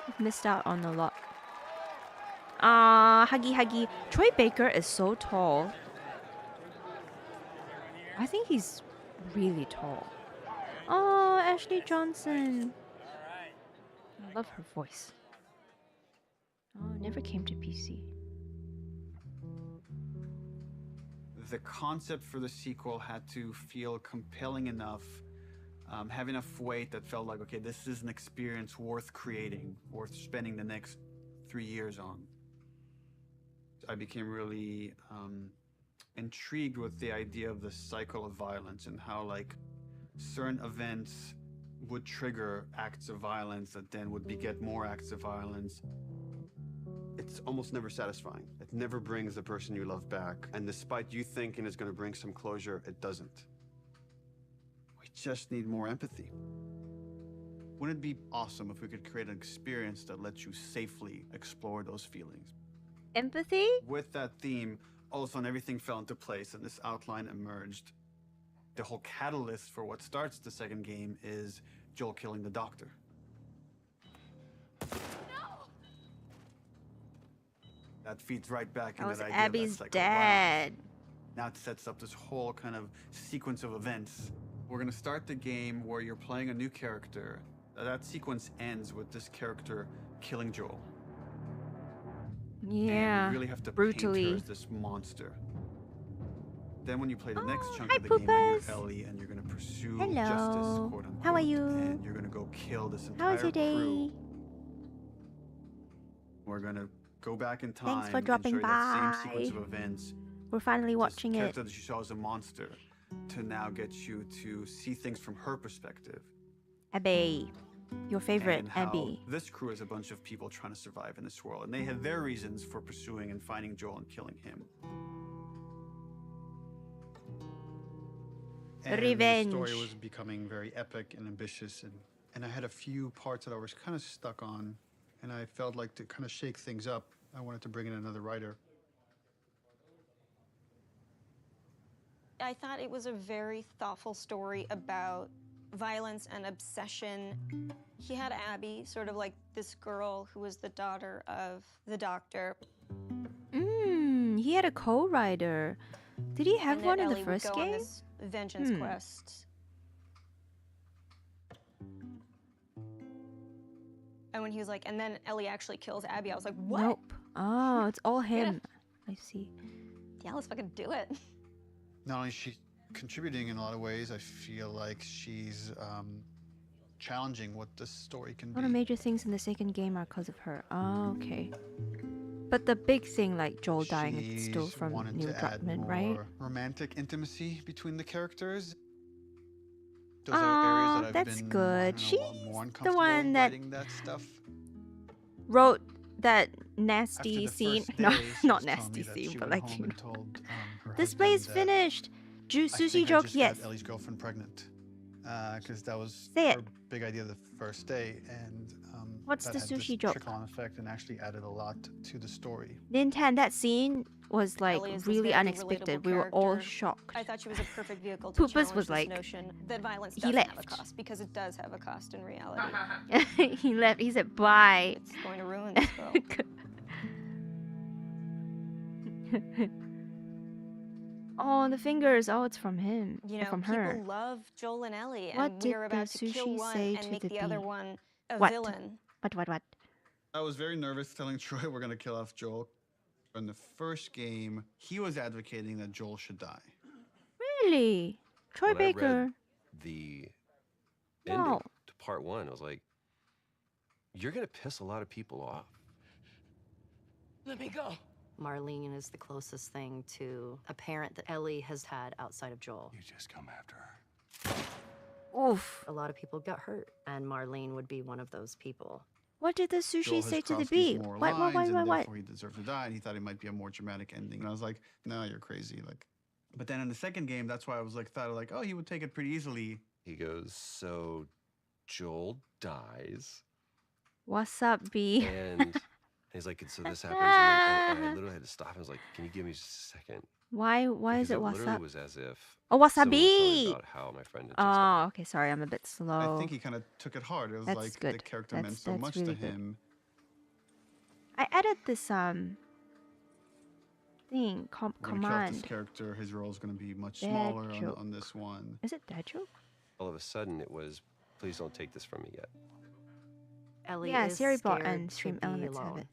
I've missed out on a lot. Huggy Huggy. Troy Baker is so tall. I think he's really tall. Oh, Ashley Johnson. I love her voice. Oh, it never came to PC.
The concept for the sequel had to feel compelling enough, have enough weight that felt like, okay, this is an experience worth creating, worth spending the next 3 years on. I became really intrigued with the idea of the cycle of violence and how like certain events would trigger acts of violence that then would beget more acts of violence.
It's almost never satisfying. It never brings the person you love back. And despite you thinking it's going to bring some closure, it doesn't.
We just need more empathy. Wouldn't it be awesome if we could create an experience that lets you safely explore those feelings?
Empathy?
With that theme, all of a sudden everything fell into place and this outline emerged. The whole catalyst for what starts the second game is Joel killing the doctor. That feeds right back
That
into
was
that idea
Abby's
of that cycle of violence.
dad.
Now it sets up this whole kind of sequence of events. We're gonna start the game where you're playing a new character. That sequence ends with this character killing Joel.
Yeah,
And you really have to
brutally.
paint her as this monster. Then when you play the next chunk
hi,
of the game, when
Poopas.
you're Ellie and you're gonna pursue
Hello.
justice, quote unquote,
How are you?
and you're gonna go kill this
How
entire
was your day?
crew. We're gonna go back in time
Thanks for
and
dropping
show you that same sequence
by.
of events.
We're finally watching
This
it.
character that you saw as a monster to now get you to see things from her perspective.
Abby. Your favorite,
And how
Abby.
this crew is a bunch of people trying to survive in this world, and they had their reasons for pursuing and finding Joel and killing him. And
Revenge.
the story was becoming very epic and ambitious, and I had a few parts that I was kind of stuck on, and I felt like to kind of shake things up, I wanted to bring in another writer.
I thought it was a very thoughtful story about violence and obsession. He had Abby, sort of like this girl who was the daughter of the doctor.
He had a co-writer. Did he have
and
one
that
in the
Ellie would
first
go on
game?
this vengeance quest. And when he was like, and then Ellie actually kills Abby, I was like, what?
Nope. Oh, it's all him. I see.
Yeah, let's fucking do it.
Not only is she contributing in a lot of ways, I feel like she's challenging what this story can
All
be.
the major things in the second game are because of her. Oh, okay. But the big thing, like Joel dying, is still
She's
from
wanted
Neil
to add
Druckmann,
more
right?
romantic intimacy between the characters. Those
Aw,
are areas that I've
that's
been
good.
I don't know,
She's
more
the
uncomfortable
one that
writing that stuff.
wrote that
After
nasty
the
scene.
first
No,
day, she
not
was telling me
nasty
that
scene,
she
but
went
like,
home and told, her
display is
husband that
finished. sushi joke?
I
Yes.
got Ellie's girlfriend pregnant. Because that was
Say
her
it.
big idea the first day, and
What's
that
the
had
sushi
this
joke?
trickle-on effect and actually added a lot to the story.
Ninten, that scene was like
Ellie is this
really
very
unexpected.
relatable
We were all
character.
shocked.
I thought she was a perfect vehicle to
Poopus
challenge
was
this
like,
notion that violence
he
doesn't have a
left.
cost, because it does have a cost in reality.
He left. He said bye.
It's going to ruin this girl.
Oh, the fingers. Oh, it's from him.
You know,
From
people
her.
love Joel and Ellie,
What
and
did
we're
the
about to kill
sushi
one
say
and
to
make
the
the other
bee?
one a
What?
villain.
What?
I was very nervous telling Troy we're gonna kill off Joel. In the first game, he was advocating that Joel should die.
Really? Troy
When I read
Baker.
the
No.
ending to part 1, I was like, you're gonna piss a lot of people off.
Let me go.
Marlene is the closest thing to a parent that Ellie has had outside of Joel.
You just come after her.
Oof.
A lot of people got hurt, and Marlene would be one of those people.
What did the sushi
Joel
say
has
to the
crossed
bee?
these moral
What?
lines, and therefore he deserved to die, and he thought it might be a more dramatic ending. And I was like, no, you're crazy. Like, but then in the second game, that's why I was like, thought like, oh, he would take it pretty easily.
He goes, so Joel dies,
What's up, bee?
and he's like, so this happens, and I literally had to stop him. I was like, can you give me just a second?
Why
Because
is it
literally
WhatsApp?
was as if
Oh,
someone was telling
wasabi.
about how my friend had just
Oh, okay. Sorry, I'm a bit slow.
I think he kind of took it hard. It was
That's
like
good.
the character
That's-
meant so
that's
much
really
to
good.
him.
I added this thing
We're gonna kill off
command.
this character. His role is going to be much
Dad
smaller
joke.
on this one.
Is it that joke?
all of a sudden it was, please don't take this from me yet.
Ellie
Yeah,
is
Siri bot
scared
and
to
Stream
be
Elements have
alone.
it.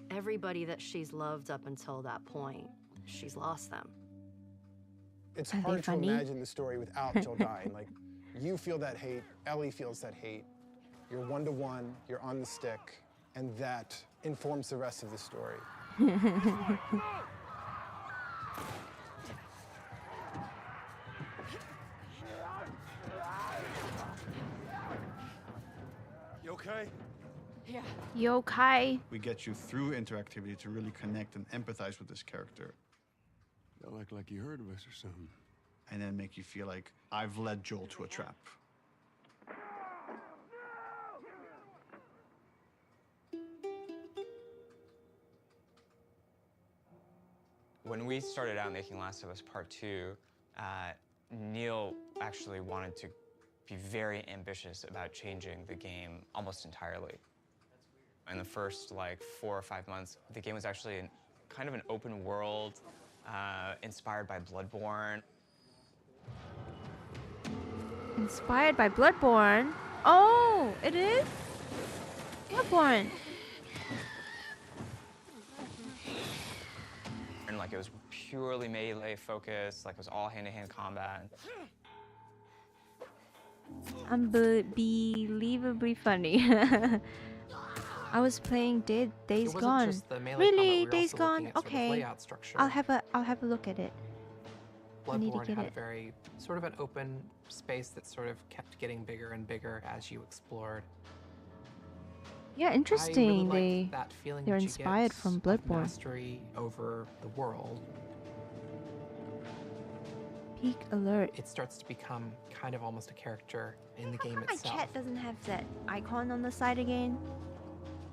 Everybody that she's loved up until that point, she's lost them.
It's
Are they
hard to
funny?
imagine the story without Joel dying. Like, you feel that hate, Ellie feels that hate. You're one-to-one, you're on the stick, and that informs the rest of the story.
You okay?
Yeah.
Yokai.
We get you through interactivity to really connect and empathize with this character.
Don't act like you heard of us or something.
And then make you feel like I've led Joel to a trap.
When we started out making Last of Us Part 2, Neil actually wanted to be very ambitious about changing the game almost entirely. In the first like 4 or 5 months, the game was actually kind of an open world, inspired by Bloodborne.
Inspired by Bloodborne. Oh, it is? Bloodborne.
And like it was purely melee focused, like it was all hand-to-hand combat.
Unbelievably funny. I was playing Days
wasn't
Gone.
just the melee
Really,
combat, we were
Days
also
Gone.
looking at sort of
Okay,
layout structure.
I'll have a look at it. I need to
Bloodborne
get
had
it.
very sort of an open space that sort of kept getting bigger and bigger as you explored.
Yeah,
I
interesting.
really liked that feeling
They're
that you
inspired
get
from
of
Bloodborne.
mastery over the world.
Peak alert.
It starts to become kind of almost a character in the game
My
itself.
chat doesn't have that icon on the side again.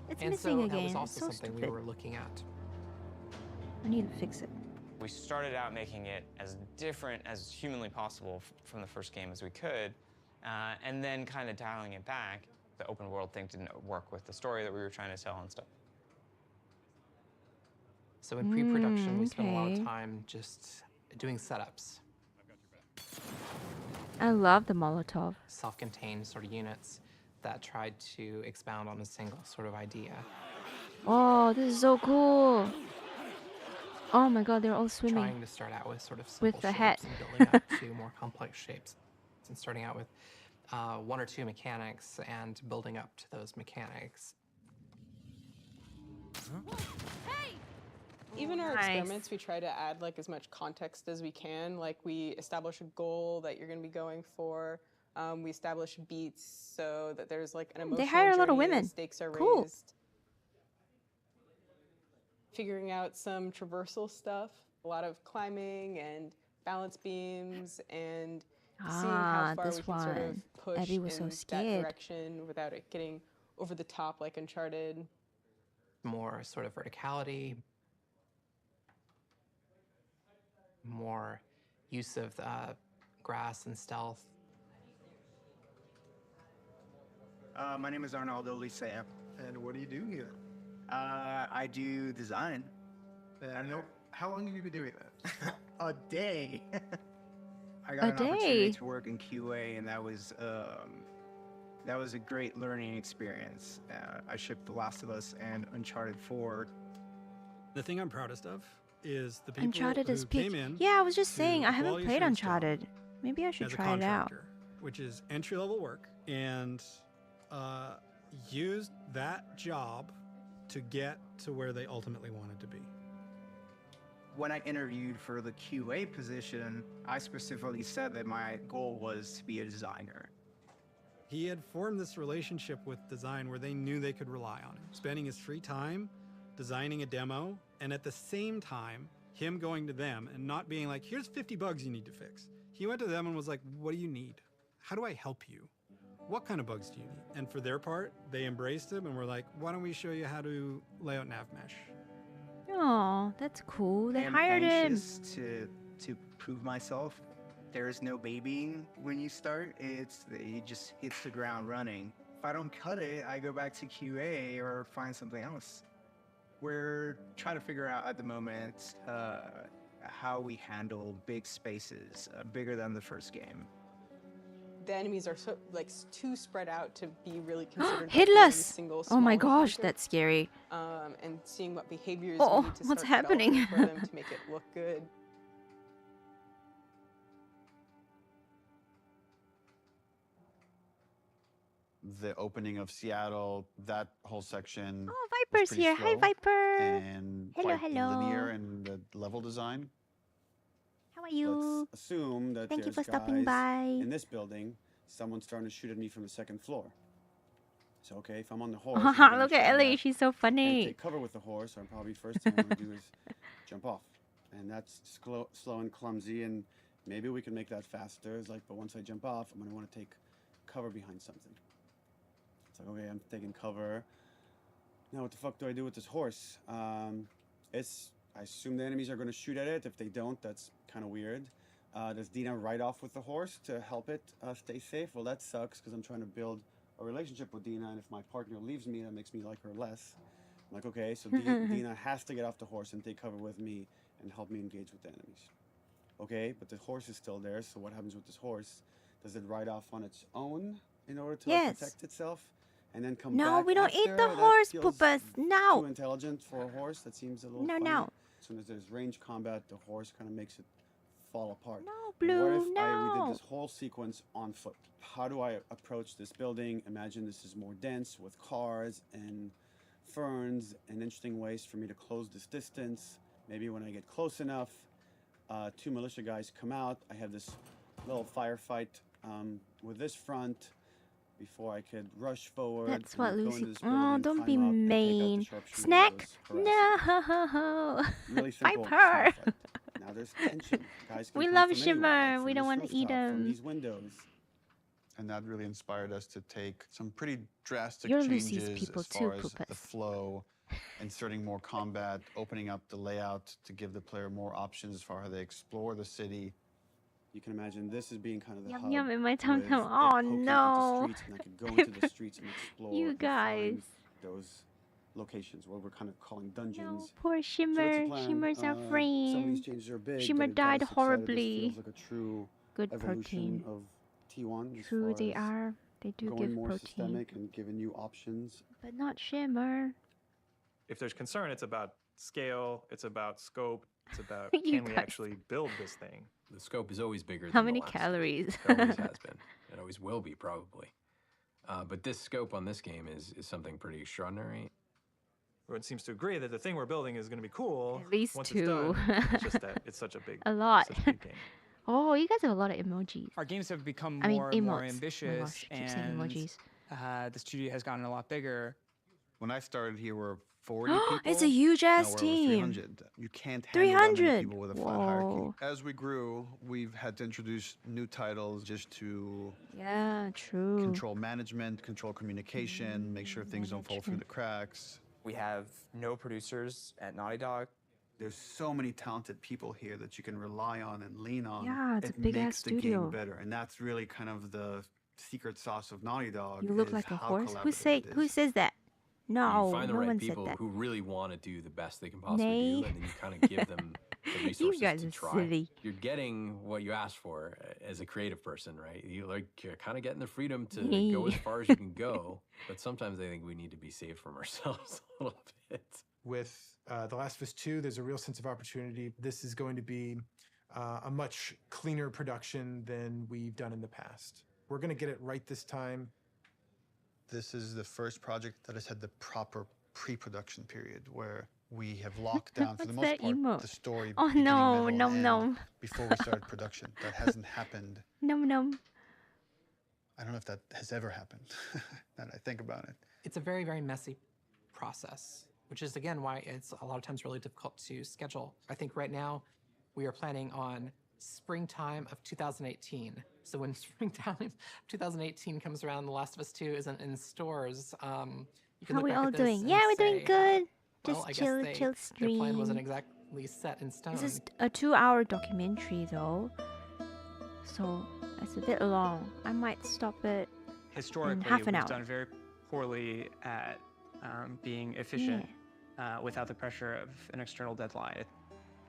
It's
And
missing
so
again.
that was
It's
also
so
something
stupid.
we were looking at.
I need to fix it.
We started out making it as different as humanly possible from the first game as we could, and then kind of dialing it back. The open world thing didn't work with the story that we were trying to tell and stuff.
So in pre-production, we
Mm,
spent a lot of
okay.
time just doing setups.
I love the Molotov.
Self-contained sort of units that tried to expound on a single sort of idea.
Oh, this is so cool. Oh my god, they're all swimming.
Trying to start out with sort of
With
simple
the
shapes
hat.
and building up to more complex shapes. And starting out with 1 or 2 mechanics and building up to those mechanics.
Even our
Nice.
experiments, we try to add like as much context as we can. Like we establish a goal that you're going to be going for. We establish beats so that there's like an emotional
They hire a lot of
journey and
women.
Stakes are
Cool.
raised. Figuring out some traversal stuff A lot of climbing and balance beams and seeing how far we can sort of push
Abby was so
in that
scared.
direction without it getting over the top like Uncharted.
More sort of verticality, more use of grass and stealth.
My name is Arnaldo Licea.
And what do you do here?
I do design.
I know. How long have you been doing that?
A day. I got
A
an opportunity
day?
to work in QA, and that was a great learning experience. I shipped The Last of Us and Uncharted 4.
The thing I'm proudest of is the people
Uncharted
who
is peak.
came in.
Yeah, I was just
to
saying, I haven't
quality
played
assurance job
Uncharted. Maybe I should
as a
try it out.
contractor, which is entry-level work, and used that job to get to where they ultimately wanted to be.
When I interviewed for the QA position, I specifically said that my goal was to be a designer.
He had formed this relationship with design where they knew they could rely on him, spending his free time designing a demo, and at the same time, him going to them and not being like, here's 50 bugs you need to fix. He went to them and was like, what do you need? How do I help you? What kind of bugs do you need? And for their part, they embraced him and were like, why don't we show you how to lay out nav mesh?
Oh, that's cool. They
I am
hired him.
anxious to prove myself. There is no babying when you start. It just hits the ground running. If I don't cut it, I go back to QA or find something else. We're trying to figure out at the moment how we handle big spaces, bigger than the first game.
The enemies are so too spread out to be really considered like,
Hitless!
single
Oh my
small
gosh,
encounter.
that's scary.
And seeing what behaviors
Oh,
we need to
what's
start
happening?
developing for them to make it look good.
The opening of Seattle, that whole section.
Oh,
was
Viper's
pretty
here. Hi,
slow
Viper.
And
Hello,
quite
hello.
linear in the level design.
How are you?
Let's assume that
Thank you
there's
for stopping
guys
by.
in this building. Someone's starting to shoot at me from the second floor. So okay, if I'm on the horse,
Look at Ellie. She's so
and
funny.
take cover with the horse, I'm probably first thing I want to do is jump off, and that's slow and clumsy. And maybe we can make that faster. It's like, but once I jump off, I'm gonna want to take cover behind something. It's like, okay, I'm taking cover. Now what the fuck do I do with this horse? I assume the enemies are going to shoot at it. If they don't, that's kind of weird. Does Dina ride off with the horse to help it stay safe? Well, that sucks because I'm trying to build a relationship with Dina, and if my partner leaves me, that makes me like her less. I'm like, okay, so Dina has to get off the horse and take cover with me and help me engage with the enemies. Okay, but the horse is still there, so what happens with this horse? Does it ride off on its own in order to like, protect itself? And then come back
No, we don't eat
after?
the
That
horse,
feels
Poopas. No.
Too intelligent for a horse. That seems a little
No,
funny.
no.
As soon as there's range combat, the horse kind of makes it fall apart.
No,
What
Blue,
if we
no.
did this whole sequence on foot? How do I approach this building? Imagine this is more dense with cars and ferns and interesting ways for me to close this distance. Maybe when I get close enough, two militia guys come out. I have this little firefight with this front before I could rush forward.
That's
and
what
go into
Lucy.
this
Oh,
building,
don't be
climb up, and take out the
mean.
sharpshooter
Snack?
that was harassing me.
No.
Really simple
Viper.
firefight. Now there's tension. Guys can
We
come
love
from
Shimmer.
anywhere,
We
from
don't
this
want to eat
rooftop, From
him.
these windows.
And that really inspired us to take some pretty drastic
You're
changes
Lucy's people
as
too,
far as the
Poopas.
flow, inserting more combat, opening up the layout to give the player more options as far as they explore the city.
You can imagine this as being kind of the
Yum
hub
yum in my tum
with
tum.
it
Oh
poking into
no.
streets, and I could go into the streets and explore
You
and
guys.
find those locations, what we're kind of calling dungeons.
Poor
So what's the
Shimmer.
plan?
Shimmer's our
Some of
friend.
these changes are big.
Shimmer
but it got
died
us excited. This
horribly.
feels like a true
Good
evolution
protein.
of T1 as
Who
far
they
as
are. They do
going
give
more
protein.
systemic and giving you options.
But not Shimmer.
If there's concern, it's about scale, it's about scope, it's about
You
can we
guys.
actually build this thing?
The scope is always bigger
How
than
many
the last.
calories?
It always has been. It always will be, probably. But this scope on this game is something pretty extraordinary.
Everyone seems to agree that the thing we're building is going to be cool.
At least
once
two.
It's done. It's just that it's such a big,
A lot.
such a big game.
Oh, you guys have a lot of emojis.
Our games have become
I mean,
more and more
emotes. Oh my
ambitious,
gosh, I keep saying
and
emojis.
the studio has gotten a lot bigger.
When I started here, we were 40 people.
It's a huge ass
now we're over
team.
300. You can't handle that many
300.
people with a flat hierarchy.
Whoa.
As we grew, we've had to introduce new titles just to
Yeah, true.
control management, control communication, make sure things don't fall through the cracks.
We have no producers at Naughty Dog.
There's so many talented people here that you can rely on and lean on.
Yeah, it's a
it
big-ass
makes the
studio.
game better, and that's really kind of the secret sauce of Naughty Dog.
You look
is
like a
how
horse.
collaborative it
Who
is.
says that? No,
you find the
no
right
one said
people
that.
who really want to do the best they can possibly
Nay.
do, and then you kind of give them the resources
guys
to
are
try.
silly.
You're getting what you asked for as a creative person, right? You're kind of getting the freedom to
Nay.
go as far as you can go, but sometimes I think we need to be saved from ourselves a little bit.
With The Last of Us 2, there's a real sense of opportunity. This is going to be a much cleaner production than we've done in the past. We're going to get it right this time.
This is the first project that has had the proper pre-production period where we have locked down, for the
What's
most
that
part,
emote?
the story
Oh,
beginning,
no,
middle, and
nom,
end
nom.
before we started production. That hasn't happened.
Num num.
I don't know if that has ever happened, now that I think about it.
It's a very, very messy process, which is, again, why it's a lot of times really difficult to schedule. I think right now we are planning on springtime of 2018. So when springtime 2018 comes around, The Last of Us 2 isn't in stores. You can
How
look
we
back
all
at this
doing?
and
Yeah, we're doing
say,
good.
well,
Just
I guess
chill, chill
Their plan wasn't
stream.
exactly set in stone.
This is a 2-hour documentary though, so it's a bit long. I might stop it
Historically,
half an
we've
hour.
done very poorly at being efficient without the pressure of an external deadline.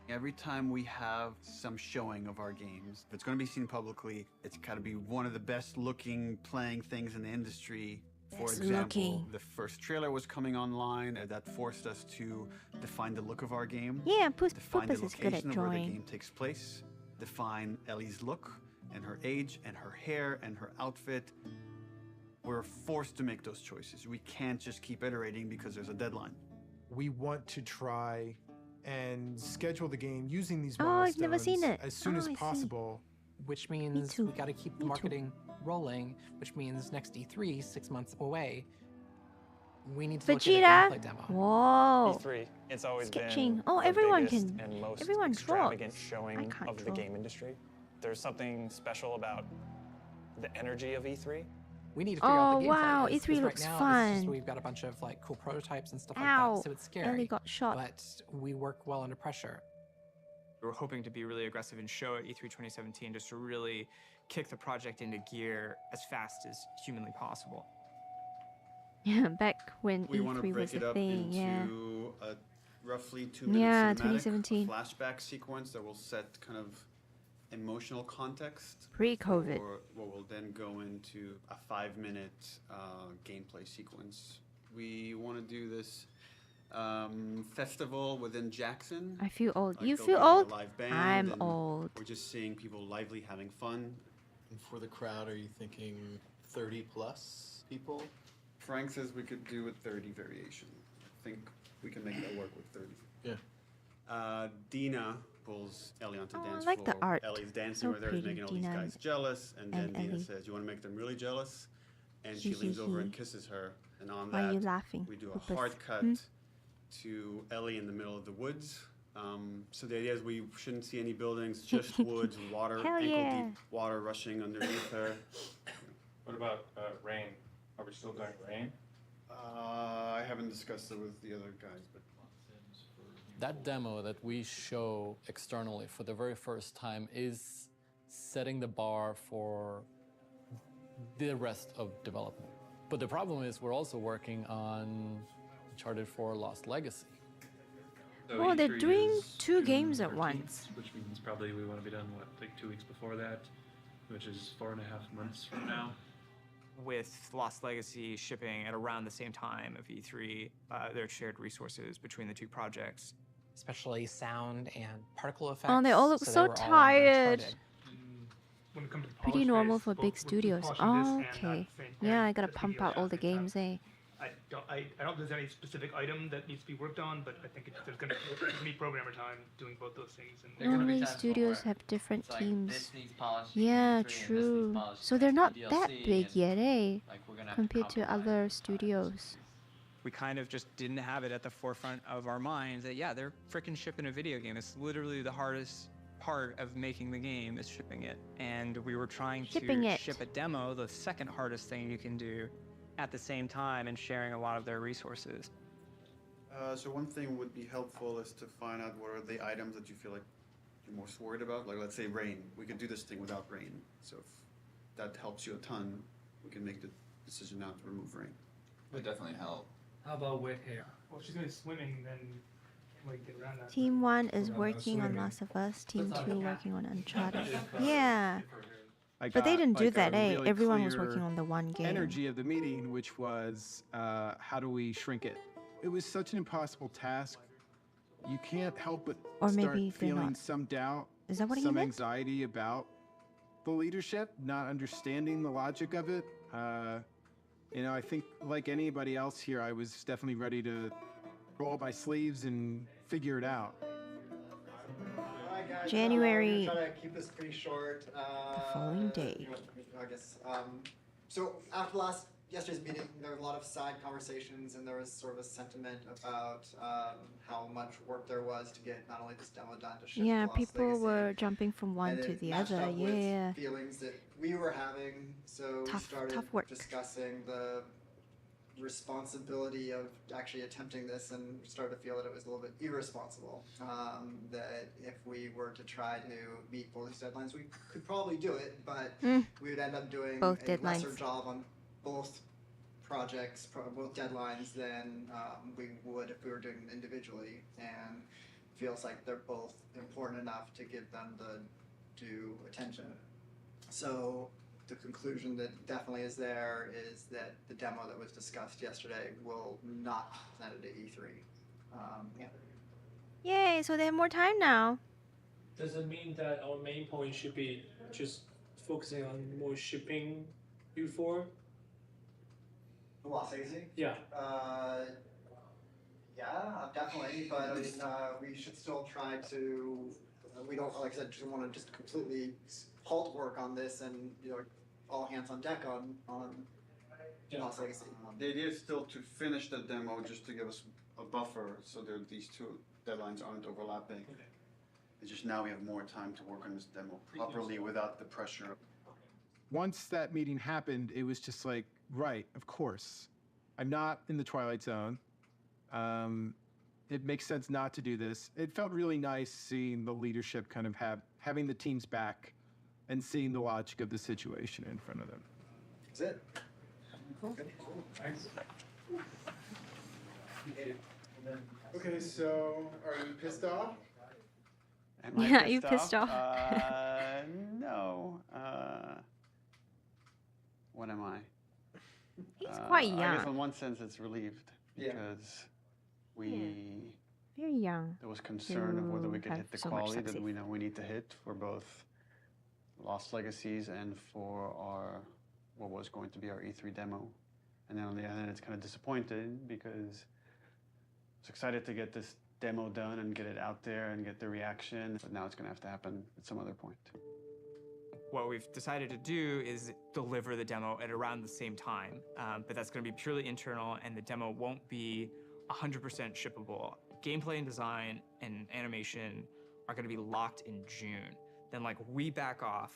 Every time we have some showing of our games, if it's going to be seen publicly, it's got to be one of the best looking playing things in the industry. For
Best
example,
looking.
the first trailer was coming online, and that forced us to define the look of our game.
Yeah,
define the
Poopas is good at
location of where the
drawing.
game takes place, define Ellie's look and her age and her hair and her outfit. We're forced to make those choices. We can't just keep iterating because there's a deadline.
We want to try and schedule the game using these
Oh,
milestones
I've never seen it.
as soon
Oh,
as
I see.
possible.
Which means
too.
we got to keep the
Me too.
marketing rolling, which means next E3, 6 months away, we need to look at a
Vegeta.
gameplay demo.
Whoa.
E3, it's always
Sketching.
been
Oh,
the
everyone
biggest
can-
and most
everyone
extravagant
draws. I
showing
can't
of the
draw.
game industry. There's something special about the energy of E3.
We need to figure out
Oh
the gameplay.
wow,
'cause- 'cause
E3
right
looks
now, it's
fun.
just, we've got a bunch of like cool prototypes and stuff like
Ow,
that, so it's scary.
Ellie got shot.
But we work well under pressure.
We're hoping to be really aggressive and show at E3 2017 just to really kick the project into gear as fast as humanly possible.
Yeah, back when
We want to
E3
break
was
it
a
up
thing. Yeah.
into a roughly 2-minute
Yeah,
cinematic
2017.
flashback sequence that will set kind of emotional context.
Pre-COVID.
For what will then go into a 5-minute gameplay sequence. We want to do this festival within Jackson.
I feel old.
Like
You
there'll
feel
be, like, a
old?
live band,
I'm
and
old.
We're just seeing people lively having fun.
And for the crowd, are you thinking 30 plus people?
Frank says we could do a 30 variation. I think we can make that work with 30.
Yeah.
Dina pulls Ellie onto
Oh, I
dance
like the
floor.
art.
Ellie's dancing
So
with her,
pretty,
making all
Dina
these guys jealous, and then
and
Dina
Ellie.
says, "You want to make them really jealous?" And she
Hee, hee,
leans over and
hee.
kisses her. And on
Why are
that,
you laughing,
we do a
Poopas?
hard cut
Hmm?
to Ellie in the middle of the woods. So the idea is we shouldn't see any buildings, just woods, water,
Hell
ankle
yeah.
deep water rushing underneath her.
What about rain? Are we still doing rain?
I haven't discussed it with the other guys, but
That demo that we show externally for the very first time is setting the bar for the rest of development. But the problem is we're also working on Uncharted 4 Lost Legacy.
Oh, they're doing 2 games at
13th,
once.
Which means probably we want to be done, what, like 2 weeks before that, which is 4.5 months from now.
With Lost Legacy shipping at around the same time of E3, there are shared resources between the two projects.
Especially sound and particle effects.
Oh, they all look
they
so
were all on
tired.
Uncharted.
When it comes to
Pretty
polish
normal
phase,
for
both
big
with
studios.
polishing
Oh,
this and
okay.
at the same
Yeah,
time,
I gotta
the
pump
video
out all the
aspect.
games, eh?
I don't think there's any specific item that needs to be worked on, but I think there's going to be programmer time doing both those things. And
Normally studios have different teams. Yeah, true. So they're not that big yet, eh? Compared to other studios.
We kind of just didn't have it at the forefront of our minds that, yeah, they're freaking shipping a video game. It's literally the hardest part of making the game is shipping it. And we were trying to ship a demo, the second hardest thing you can do, at the same time, and sharing a lot of their resources.
So one thing would be helpful is to find out what are the items that you feel like you're most worried about. Like, let's say rain. We could do this thing without rain. So if that helps you a ton, we can make the decision now to remove rain.
Would definitely help.
How about wet hair? Well, if she's going to swimming, then like get around that.
Team 1 is working on Last of Us. Team 2 working on Uncharted. Yeah. But they didn't do that, eh?
Really
Everyone was
clear
working on the one game.
Energy of the meeting, which was how do we shrink it? It was such an impossible task. You can't help but
Or
start
maybe they're
feeling
not.
some doubt,
Is that what he
some
meant?
anxiety about the leadership, not understanding the logic of it. You know, I think like anybody else here, I was definitely ready to roll up my sleeves and figure it out.
Alright, guys,
January.
we're gonna try to keep this pretty short.
The following day.
I guess. So after yesterday's meeting, there were a lot of side conversations, and there was sort of a sentiment about how much work there was to get not only this demo done to ship
Yeah,
Lost
people
Legacy,
were jumping from one
and
to
it
the
matched
other.
up with
Yeah.
feelings that we were having. So we started
tough work.
discussing the responsibility of actually attempting this, and started to feel that it was a little bit irresponsible. That if we were to try to meet both these deadlines, we could probably do it, but we would end up doing
Both
a lesser
deadlines.
job on both projects, both deadlines, than we would if we were doing them individually. And feels like they're both important enough to give them the due attention. So the conclusion that definitely is there is that the demo that was discussed yesterday will not be presented at E3.
Yay, so they have more time now.
Does it mean that our main point should be just focusing on more shipping before?
Lost Legacy?
Yeah.
Yeah, definitely, but I mean, we should still try to, we don't, like I said, just want to just completely halt work on this and, you know, all hands on deck on Lost Legacy.
The idea is still to finish the demo just to give us a buffer so that these two deadlines aren't overlapping. It's just now we have more time to work on this demo properly without the pressure.
Once that meeting happened, it was just like, right, of course. I'm not in the Twilight Zone. It makes sense not to do this. It felt really nice seeing the leadership kind of having the teams back and seeing the logic of the situation in front of them.
That's it. Cool.
Thanks.
Okay, so are you pissed off?
Am I
Yeah, you pissed off.
No. What am I?
He's quite
I
young.
guess in one sense it's relieved
Yeah.
because we
Very young.
there was concern of whether we could
have
hit the
so much
quality
sex
that we know we need to hit for both Lost Legacies and for our what was going to be our E3 demo. And then on the other hand, it's kind of disappointed because I was excited to get this demo done and get it out there and get the reaction, but now it's going to have to happen at some other point.
What we've decided to do is deliver the demo at around the same time, but that's going to be purely internal, and the demo won't be 100% shippable. Gameplay and design and animation are going to be locked in June. Then, like, we back off,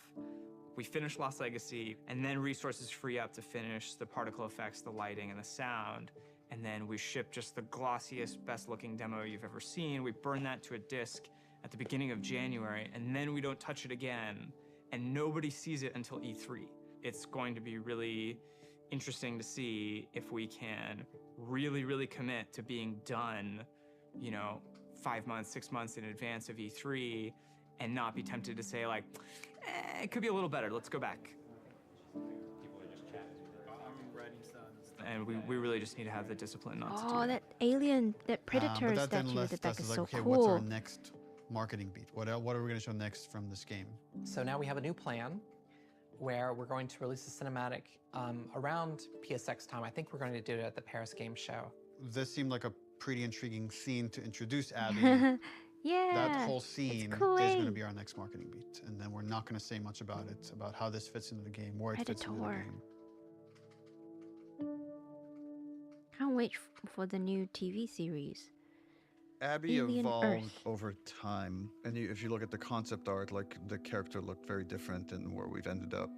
we finish Lost Legacy, and then resources free up to finish the particle effects, the lighting, and the sound. And then we ship just the glossiest, best-looking demo you've ever seen. We burn that to a disc at the beginning of January, and then we don't touch it again, and nobody sees it until E3. It's going to be really interesting to see if we can really commit to being done, you know, 5 months, 6 months in advance of E3, and not be tempted to say, like, it could be a little better, let's go back. And we really just need to have the discipline not to do
Oh, that alien, that predator
but that then
statue at
left
the back
us
is
like,
so
okay,
cool.
what's our next marketing beat? What are we going to show next from this game?
So now we have a new plan where we're going to release a cinematic around PSX time. I think we're going to do it at the Paris Game Show.
This seemed like a pretty intriguing scene to introduce Abby.
Yeah.
That whole scene
cool,
is
eh?
going to be our next marketing beat. And then we're not going to say much about it, about how this fits into the game, where it fits into the
Predator.
game.
Can't wait. wait for the new TV series.
Abby
Alien
evolved
Earth.
over time, and if you look at the concept art, like the character looked very different than where we've ended up.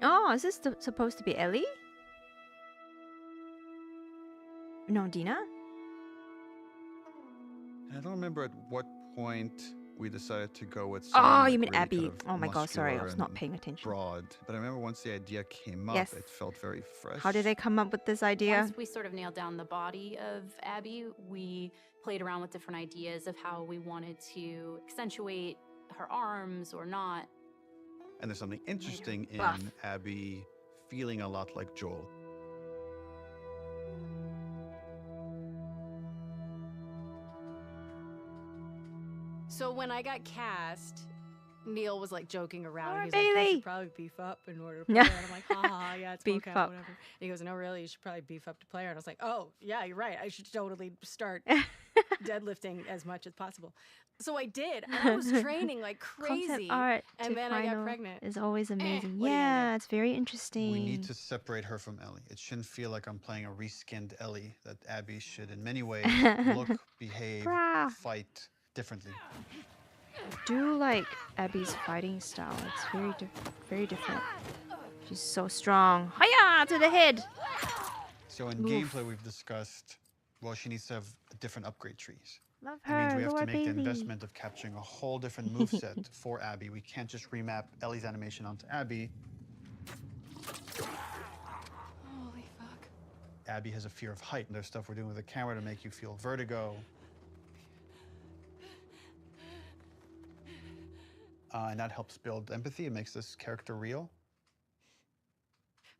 Oh, is this supposed to be Ellie? No, Dina?
I don't remember at what point we decided to go with
Oh,
someone
you
like
mean
really
Abby.
kind of
Oh my god, sorry, I
muscular
was not
and
paying attention.
broad. But I remember once the idea came up,
Yes.
it felt very fresh.
How did they come up with this idea?
Once we sort of nailed down the body of Abby, we played around with different ideas of how we wanted to accentuate her arms or not.
And there's something interesting in
buff.
Abby feeling a lot like Joel.
So when I got cast, Neil was like joking around.
Laura
He was like, you
Bailey.
should probably beef up in order to play her. And I'm like, haha, yeah, it's
Beef
mocap,
up.
whatever. And he goes, no, really, you should probably beef up to play her. And I was like, oh, yeah, you're right. I should totally start deadlifting as much as possible. So I did. And I was training like crazy.
Concept art
and
to
then I got
final
pregnant.
is always amazing.
what are you gonna
Yeah, it's very interesting.
We need to separate her from Ellie. It shouldn't feel like I'm playing a reskinned Ellie, that Abby should in many ways look, behave,
Brah.
fight differently.
Do like Abby's fighting style. It's very different. She's so strong. Hiya to the head.
So in
Oof.
gameplay, we've discussed, well, she needs to have different upgrade trees.
Love
That means
her,
we have to
Laura
make the
Bailey.
investment of capturing a whole different moveset for Abby. We can't just remap Ellie's animation onto Abby.
Holy fuck.
Abby has a fear of height, and there's stuff we're doing with the camera to make you feel vertigo. And that helps build empathy. It makes this character real.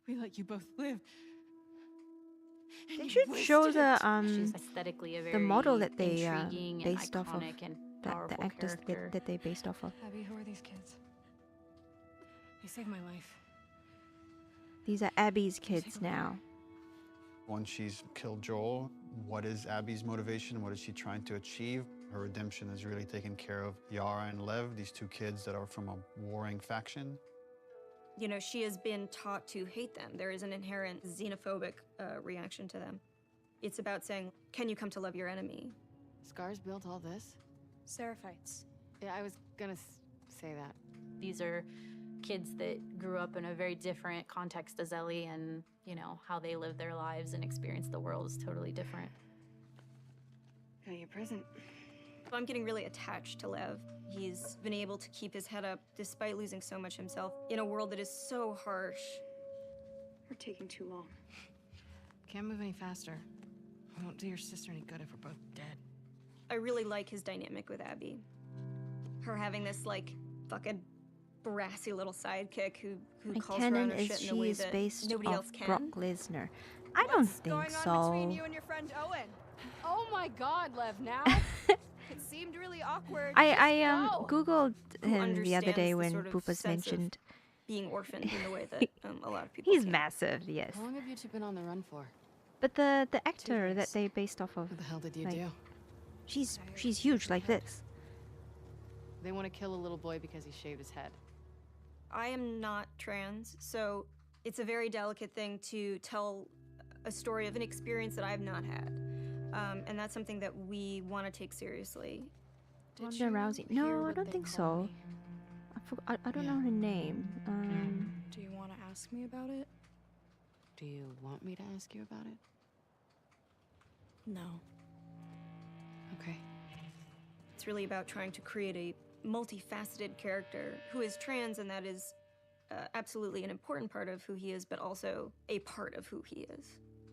We let you both live.
They should show the
She's aesthetically a very
the model that they
intriguing and
based off of.
iconic and
The
powerful
actors
character.
that they based off of.
Abby, who are these kids? They saved my life.
These are Abby's kids now.
Once she's killed Joel, what is Abby's motivation? What is she trying to achieve? Her redemption is really taking care of Yara and Lev, these two kids that are from a warring faction.
You know, she has been taught to hate them. There is an inherent xenophobic reaction to them. It's about saying, can you come to love your enemy?
Scars built all this?
Seraphites.
Yeah, I was gonna say that.
These are kids that grew up in a very different context as Ellie, and you know how they live their lives and experience the world is totally different.
Got your present.
I'm getting really attached to Lev. He's been able to keep his head up despite losing so much himself in a world that is so harsh.
You're taking too long. Can't move any faster. I won't do your sister any good if we're both dead.
I really like his dynamic with Abby. Her having this, like, fucking brassy little sidekick who
My
calls her
canon
on her
is
shit in a
she
way
is
that
based
nobody
off
else can.
Brock Lesnar. I don't think so.
and your friend Owen?
Oh my god, Lev, now?
It seemed really awkward.
I
Just go.
googled
Who
him the other day
understands the
when
sort of
Boopas
sense of
mentioned
being orphaned in the way that a lot of people
he's
can.
massive, yes.
How long have you two been on the run for?
But the actor that they based off of,
What the hell did you
like,
do?
she's huge like this.
They want to kill a little boy because he shaved his head.
I am not trans, so it's a very delicate thing to tell a story of an experience that I've not had. And that's something that we want to take seriously.
Ronda Rousey. No, I don't think so. I don't know her name.
Do you want to ask me about it?
Do you want me to ask you about it?
No.
Okay.
It's really about trying to create a multifaceted character who is trans, and that is absolutely an important part of who he is, but also a part of who he is,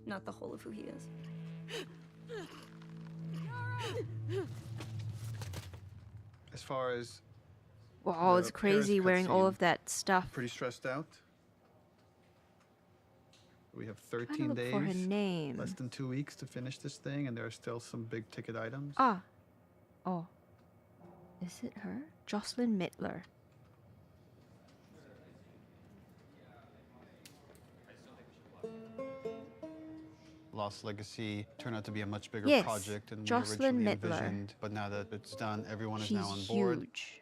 not the whole of who he is.
As far as
Wow,
the
it's crazy
Paris
wearing all
cutscene,
of that stuff.
pretty stressed out. We have
Trying
13
to look
days,
for her name.
less than 2 weeks to finish this thing, and there are still some big ticket items.
Ah. Oh. Is it her? Jocelyn Mittler.
Lost Legacy turned out to be a much bigger
Yes,
project than
Jocelyn
we originally
Mittler.
envisioned. But now that it's done, everyone is
She's
now on board.
huge.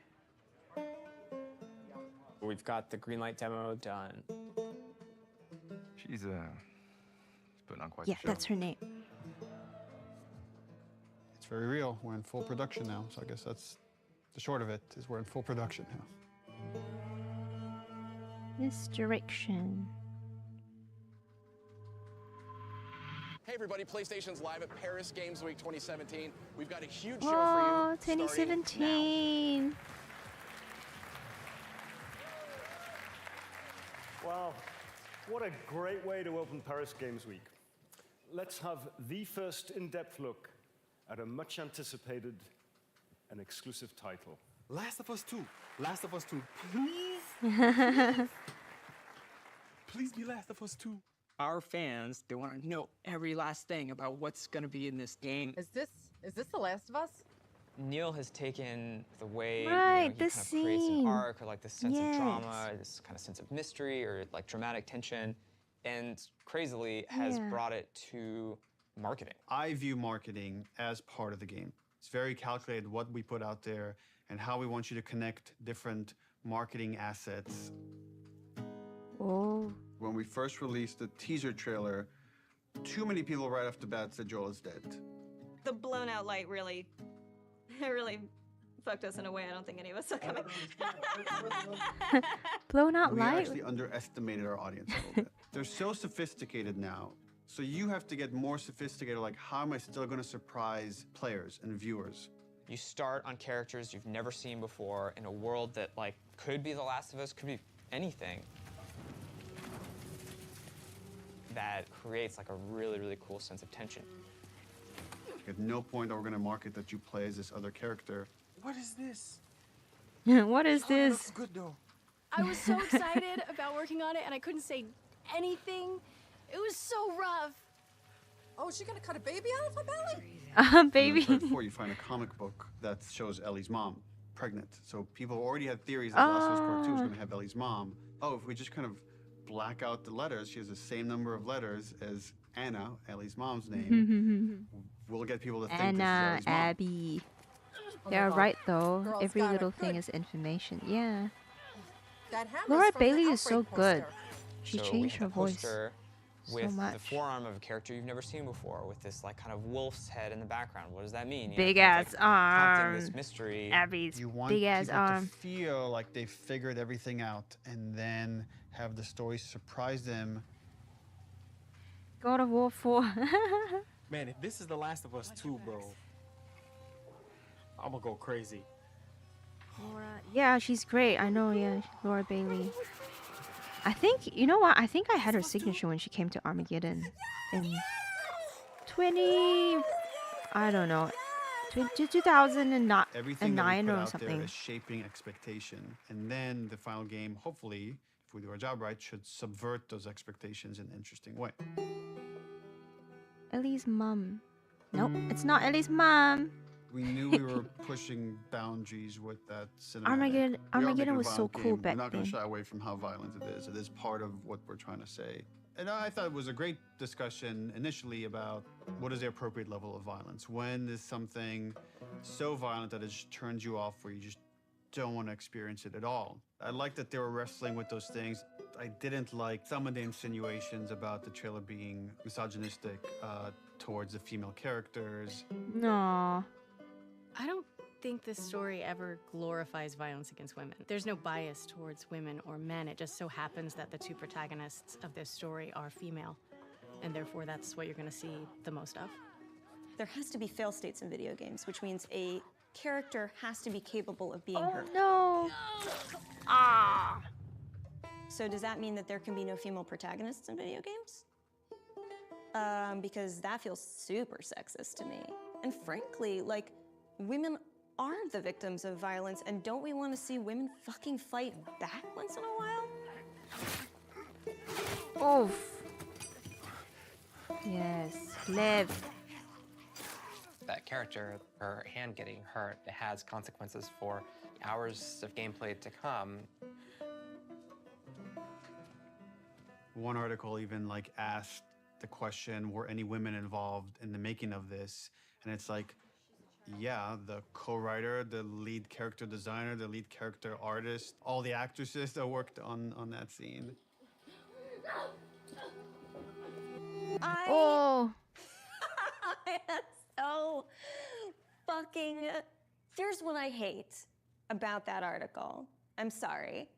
We've got the green light demo done.
She's
but not quite.
Yeah,
the show.
that's her name.
It's very real. We're in full production now, so I guess that's the short of it. Is we're in full production now.
Misdirection.
Hey everybody, PlayStation's live at Paris Games Week 2017. We've got a huge show
Oh,
for you.
2017.
Wow, what a great way to open Paris Games Week. Let's have the first in-depth look at a much anticipated and exclusive title.
Last of Us 2. Last of Us 2. Please? Please be Last of Us 2.
Our fans, they want to know every last thing about what's going to be in this game.
Is this The Last of Us?
Neil has taken the way
Right,
he kind
this
of creates an
scene.
arc, or like this sense
Yes.
of drama, this kind of sense of mystery, or like dramatic tension, and crazily has
Yeah.
brought it to marketing.
I view marketing as part of the game. It's very calculated what we put out there and how we want you to connect different marketing assets.
Oh.
When we first released the teaser trailer, too many people right off the bat said Joel is dead.
The blown out light really fucked us in a way I don't think any of us saw coming.
Blown out
We
light?
actually underestimated our audience a little bit. They're so sophisticated now. So you have to get more sophisticated, like how am I still gonna surprise players and viewers?
You start on characters you've never seen before in a world that like could be The Last of Us, could be anything. That creates like a really, really cool sense of tension.
At no point are we gonna market that you play as this other character.
What is this?
What is
Oh, it
this?
looks good though.
I was so excited about working on it, and I couldn't say anything. It was so rough.
Oh, she gonna cut a baby out of her belly?
Baby.
In part 4, you find a comic book that shows Ellie's mom pregnant. So people already had theories that Last of Us Part 2 was gonna have Ellie's mom. Oh, if we just kind of black out the letters, she has the same number of letters as Anna, Ellie's mom's name. We'll get people to think
Anna,
this is Ellie's mom.
Abby.
Oh
They're
my
right
God.
though.
Girls
Every
got it.
little thing
Good.
is information. Yeah.
That hammer's
Laura
from the
Bailey is so
Outbreak
good.
poster.
She
So we
changed
have
her
a
voice
poster
so
with the
much.
forearm of a character you've never seen before, with this like kind of wolf's head in the background. What does that mean?
Big
kind of,
ass
like, prompting
arm.
this mystery.
Abby's
You want
big ass
people
arm.
to feel like they figured everything out and then have the story surprise them.
God of War 4.
Man, if this is The Last of Us 2, bro, I'm gonna go crazy.
Laura. Yeah, she's great. I know, yeah. Laura Bailey. I think, you know what? I think I had her signature when she came to Armageddon in 20, I don't know, 2009
Everything that we put
or
out
something.
there is shaping expectation. And then the final game, hopefully, if we do our job right, should subvert those expectations in an interesting way.
Ellie's mom. Nope, it's not Ellie's mom.
We knew we were pushing boundaries with that cinematic.
Armageddon-
We are
Armageddon
making a
was so
violent
cool
game.
back
We're not going
then.
to shy away from how violent it is. It is part of what we're trying to say. And I thought it was a great discussion initially about what is the appropriate level of violence. When is something so violent that it just turns you off where you just don't want to experience it at all? I like that they were wrestling with those things. I didn't like some of the insinuations about the trailer being misogynistic towards the female characters.
No.
I don't think this story ever glorifies violence against women. There's no bias towards women or men. It just so happens that the two protagonists of this story are female, and therefore that's what you're going to see the most of.
There has to be fail states in video games, which means a character has to be capable of being hurt.
No. Ah.
So does that mean that there can be no female protagonists in video games? Because that feels super sexist to me. And frankly, like, women are the victims of violence, and don't we want to see women fucking fight back once in a while?
Oof. Yes. Live.
That character, her hand getting hurt, it has consequences for hours of gameplay to come.
One article even like asked the question, were any women involved in the making of this? And it's like, yeah, the co-writer, the lead character designer, the lead character artist, all the actresses that worked on that scene.
Oh.
That's so fucking. Here's what I hate about that article. I'm sorry.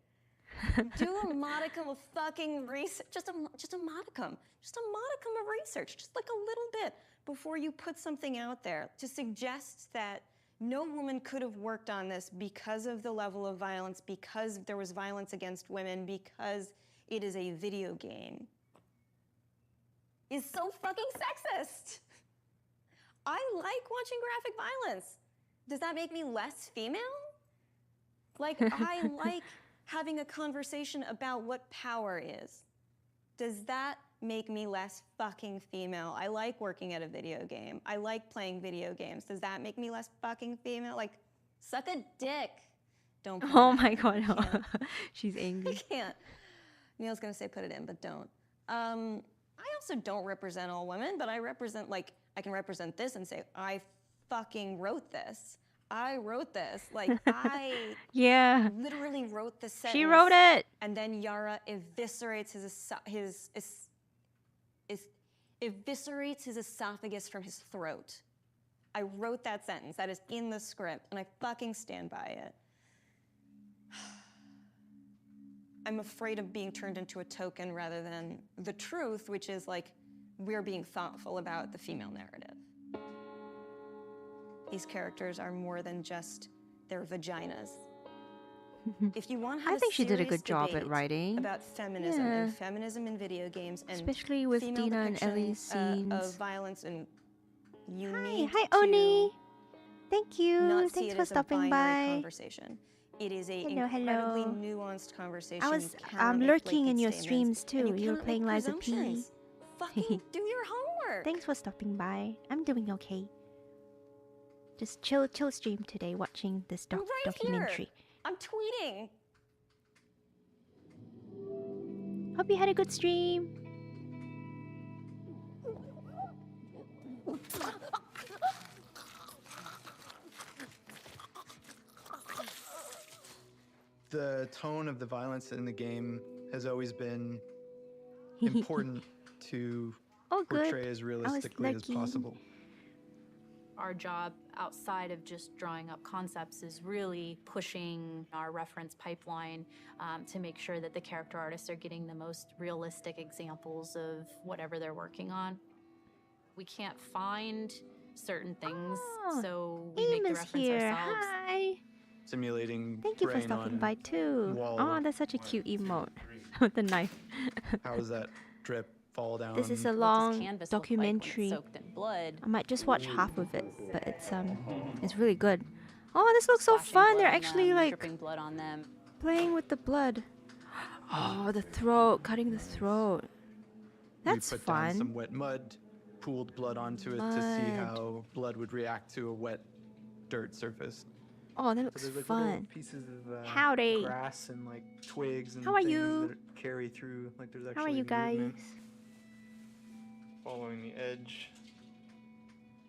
Do a modicum of fucking research. Just a modicum. Just a modicum of research. Just like a little bit before you put something out there to suggest that no woman could have worked on this because of the level of violence, because there was violence against women, because it is a video game, is so fucking sexist. I like watching graphic violence. Does that make me less female? Like, I like having a conversation about what power is. Does that make me less fucking female? I like working at a video game. I like playing video games. Does that make me less fucking female? Like, suck a dick. Don't put
Oh
it
my
in.
god,
I
no.
can't.
She's angry.
I can't. Neil's gonna say put it in, but don't. I also don't represent all women, but I represent, like, I can represent this and say, I fucking wrote this. I wrote this. Like, I
Yeah.
literally wrote the sentence.
She wrote it.
And then Yara eviscerates eviscerates his esophagus from his throat. I wrote that sentence. That is in the script, and I fucking stand by it. I'm afraid of being turned into a token rather than the truth, which is like, we're being thoughtful about the female narrative. These characters are more than just their vaginas. If you want to have
I think she did a
serious
good job at
debate
writing.
about feminism
Yeah.
and feminism in video games, and
Especially with
female
Dina and
depiction,
Ellie's scenes.
of violence, and you
Hi,
need
hi
to
Oni. Thank you.
not see
Thanks
it
for
as a
stopping
binary
by.
conversation. It is a
Hello,
incredibly
hello.
nuanced conversation.
I
You
was
cannot make
lurking in
blanket
your
statements,
streams too.
and
You were
cannot make
playing Liza P.
presumptions. Fucking do your homework.
Thanks for stopping by. I'm doing okay. Just chill stream today, watching this
I'm right
documentary.
here. I'm tweeting.
Hope you had a good stream.
The tone of the violence in the game has always been important to
Oh, good.
portray as realistically as
lucky.
possible.
Our job outside of just drawing up concepts is really pushing our reference pipeline to make sure that the character artists are getting the most realistic examples of whatever they're working on. We can't find certain things, so we make the
Emma's
reference
here.
ourselves.
Hi.
Simulating
Thank you for
brain
stopping
on
by too.
wall.
Oh, that's such a cute emote with the knife.
How does that drip fall down?
This is a
What does
long
canvas look like when it's
documentary.
soaked in blood?
I might just watch half of it, but it's really good. Oh, this looks so
Splashing
fun.
blood
They're
on
actually
them,
like
dripping blood on them.
playing with the blood. Oh, the throat, cutting the throat. That's
we put down
fun.
some wet mud, pooled blood onto it to see
Mud.
how blood would react to a wet dirt surface.
Oh, that looks
So there's like little
fun.
pieces of
Howdy.
grass and like twigs and
How are
things
you?
that carry through. Like there's actually
How are you guys?
movement. Following the edge.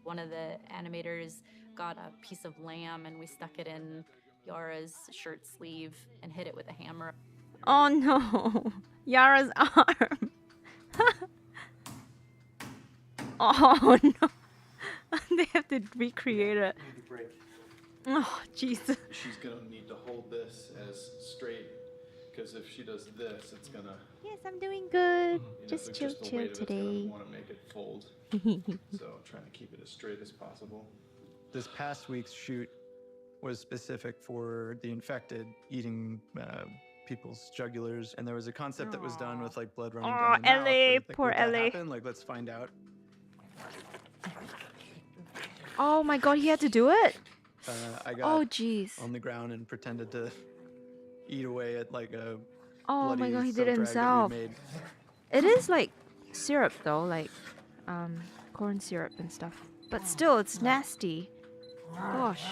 One of the animators got a piece of lamb and we stuck it in Yara's shirt sleeve and hit it with a hammer.
Oh no, Yara's arm. Oh no, they have to recreate it. Oh Jesus.
She's gonna need to hold this as straight, because if she does this, it's gonna.
Yes, I'm doing good.
Just
Just chill,
the
chill
weight of it's
today.
gonna want to make it fold. So trying to keep it as straight as possible.
This past week's shoot was specific for the infected eating people's jugulars, and there was a concept that was done with like blood running
Aw,
down the mouth.
Ellie,
but, like,
poor
would that
Ellie.
happen? Like, let's find out.
Oh my God, he had to do it.
I got
Oh jeez.
on the ground and pretended to eat away at like a
Oh my
bloody
God, he did it
silk rag that we
himself.
made.
It is like syrup though, like corn syrup and stuff. But still, it's nasty. Gosh.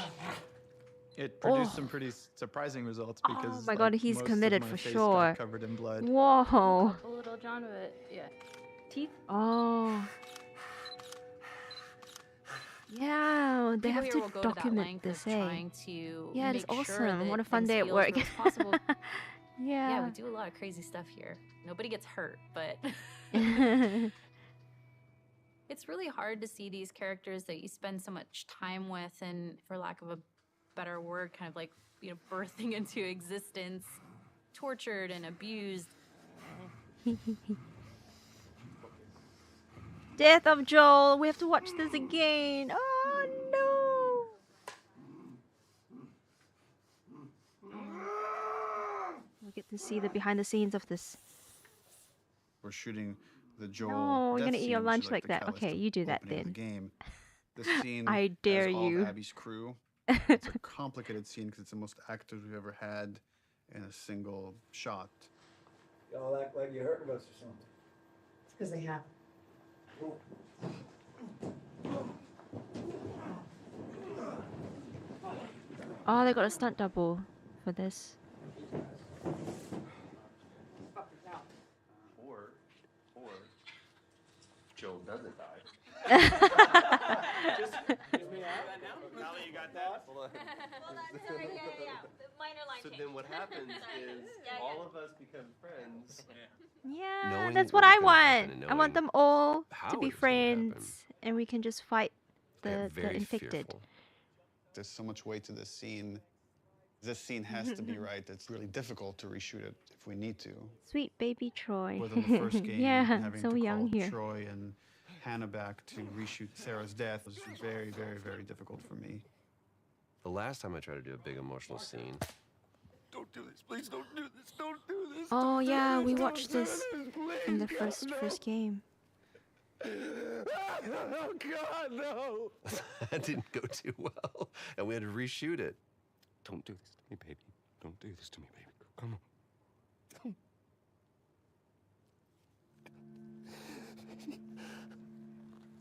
It produced
Oh.
some pretty surprising results
Oh
because
my
like,
God, he's
most of
committed
my
for
face
sure.
got covered in blood.
Whoa.
Little John, but yeah. Teeth?
Oh. Yeah, they
People
have
here
to
will go to that
document
length
this,
of
eh?
trying to
Yeah, it's
make sure
awesome.
that
What a fun
things
day at
feel
work.
as real as possible.
Yeah.
Yeah, we do a lot of crazy stuff here. Nobody gets hurt, but It's really hard to see these characters that you spend so much time with and, for lack of a better word, kind of like, birthing into existence, tortured and abused.
Death of Joel. We have to watch this again. Oh no. We get to see the behind the scenes of this.
We're shooting the Joel.
No, you're
death
gonna eat your
scene, which
lunch
is
like
the
that.
catalyst
Okay,
of
you do that
opening of
then.
The game. This scene
I dare
has all
you.
of Abby's crew. It's a complicated scene because it's the most actors we've ever had in a single shot.
Y'all act like you're hurting us or something.
It's because they have.
Oh, they got a stunt double for this.
Or Joel doesn't die.
Just give me out.
Now that you got that,
Hold on, sorry, yeah. The minor line
So
change.
then what happens
Sorry.
is all of us become friends.
Yeah,
Knowing
that's what
what's
I
gonna happen
want.
and
I want
knowing
them all
how
to be
it's gonna happen.
friends, and we can just fight the
Very
infected.
fearful. There's so much weight to this scene. This scene has to be right. It's really difficult to reshoot it if we need to.
Sweet baby Troy.
Within the first game,
Yeah,
having
so
to
young
call
here.
Troy and Hannah back to reshoot Sarah's death was very, very, very difficult for me.
The last time I tried to do a big emotional scene. Don't do this, please don't do this, don't do this.
Oh
don't do
yeah,
this,
we
don't
watched
do
this
please,
in the
God,
first game.
Oh God, no! That didn't go too well, and we had to reshoot it. Don't do this to me, baby. Don't do this to me, baby. Come on.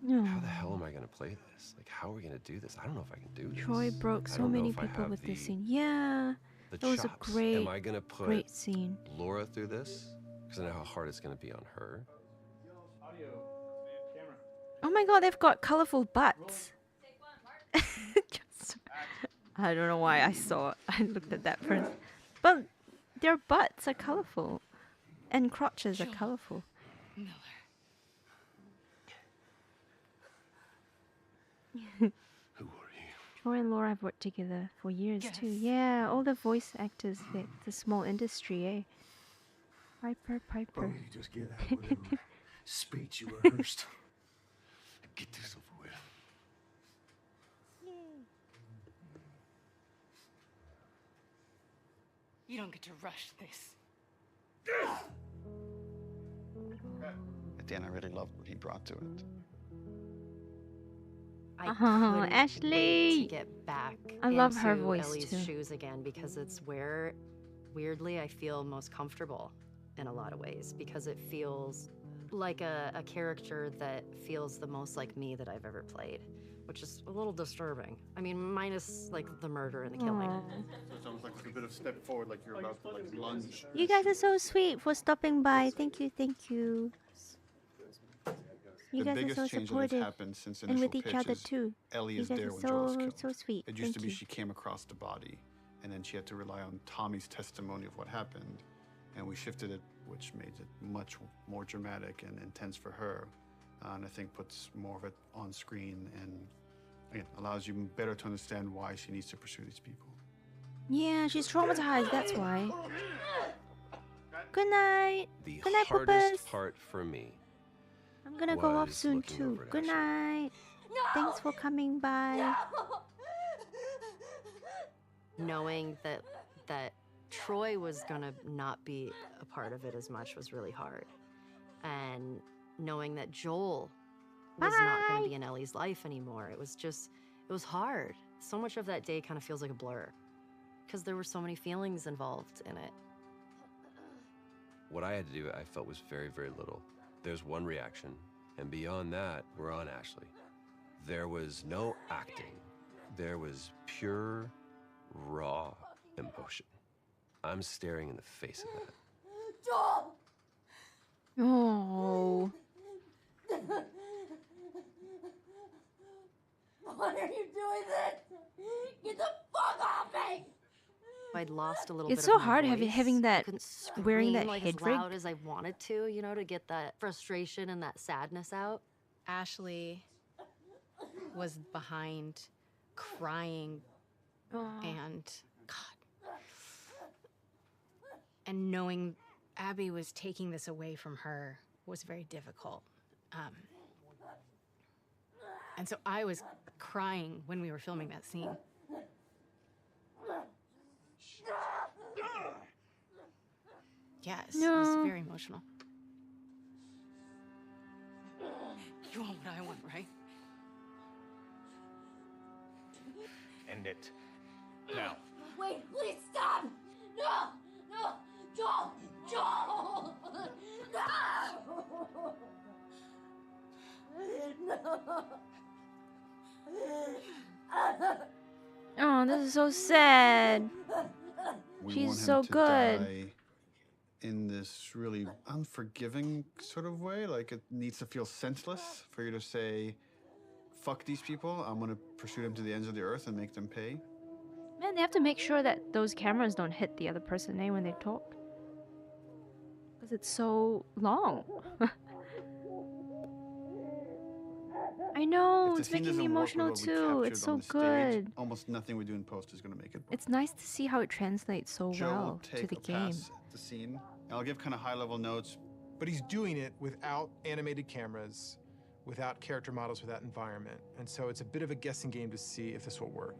How the hell am I gonna play this? Like, how are we gonna do this? I don't know if I can do this.
Troy broke
I
so
don't know
many
if I
people
have
with this
the-
scene. Yeah,
The
that was a
chops.
great,
Am I gonna put
great scene.
Laura through this? Because I know how hard it's gonna be on her.
Oh my god, they've got colorful butts. Just- I don't know why I looked at that first. But their butts are colorful. And crotches are colorful. Troy and Laura have worked together for years too. Yeah, all the voice actors, it's a small industry, eh? Piper.
Oh, you just get out whatever speech you rehearsed.
Get this over with.
You don't get to rush this.
At the end, I really loved what he brought to it.
I
Oh,
couldn't wait
Ashley!
to get back
I love her
into
voice,
Ellie's
too.
shoes again because it's where, weirdly, I feel most comfortable in a lot of ways because it feels like a character that feels the most like me that I've ever played, which is a little disturbing. I mean, minus like the murder and the killing.
Aw.
So it's almost like a bit of step forward, like you're about to like lunge.
You guys are so sweet for stopping by. Thank you, thank you. You
The
guys are
biggest
so
change that has
supportive.
happened since
And
initial
with each
pitch
other
is
too.
Ellie
You
is
guys
there
are
when Joel is
so,
killed.
so sweet.
It used to
Thank
be
you.
she came across the body, and then she had to rely on Tommy's testimony of what happened, and we shifted it, which made it much more dramatic and intense for her, and I think puts more of it on screen and again allows you better to understand why she needs to pursue these people.
Yeah, she's traumatized, that's why. Good night.
The
Good night,
hardest
Poopers.
part for me.
I'm gonna go off
was
soon
looking
too.
over at
Good
Ashley.
night. Thanks for coming by.
Knowing that Troy was gonna not be a part of it as much was really hard, and knowing that Joel was not gonna be in Ellie's life anymore, it was hard. So much of that day kind of feels like a blur, because there were so many feelings involved in it.
What I had to do, I felt was very, very little. There's one reaction, and beyond that, we're on Ashley. There was no acting. There was pure, raw emotion. I'm staring in the face of that.
Joel!
Oh.
What are you doing this? Get the fuck off me!
I'd lost a little
It's
bit
so
of my
hard
voice.
having that,
I couldn't
wearing
scream
that
like
head
as
rig.
loud as I wanted to, to get that frustration and that sadness out. Ashley was behind crying and God. And knowing Abby was taking this away from her was very difficult. And so I was crying when we were filming that scene. Yes, it was very emotional. You want what I want, right?
End it. Now.
Wait, please stop! No! No! Joel! Joel! No!
Oh, this is so sad.
We
She's
want him
so
to
good.
die in this really unforgiving sort of way. Like, it needs to feel senseless for you to say, fuck these people. I'm going to pursue them to the ends of the earth and make them pay.
Man, they have to make sure that those cameras don't hit the other person, when they talk. Because it's so long. I know,
If
it's
the scene
making me
doesn't work with
emotional
what we
too.
captured
It's so
on the
good.
stage, almost nothing we do in post is going to make it.
It's nice to see how it translates so
Joe will
well to
take
the
a
game.
pass at the scene. I'll give kind of high-level notes.
But he's doing it without animated cameras, without character models, without environment. And so it's a bit of a guessing game to see if this will work.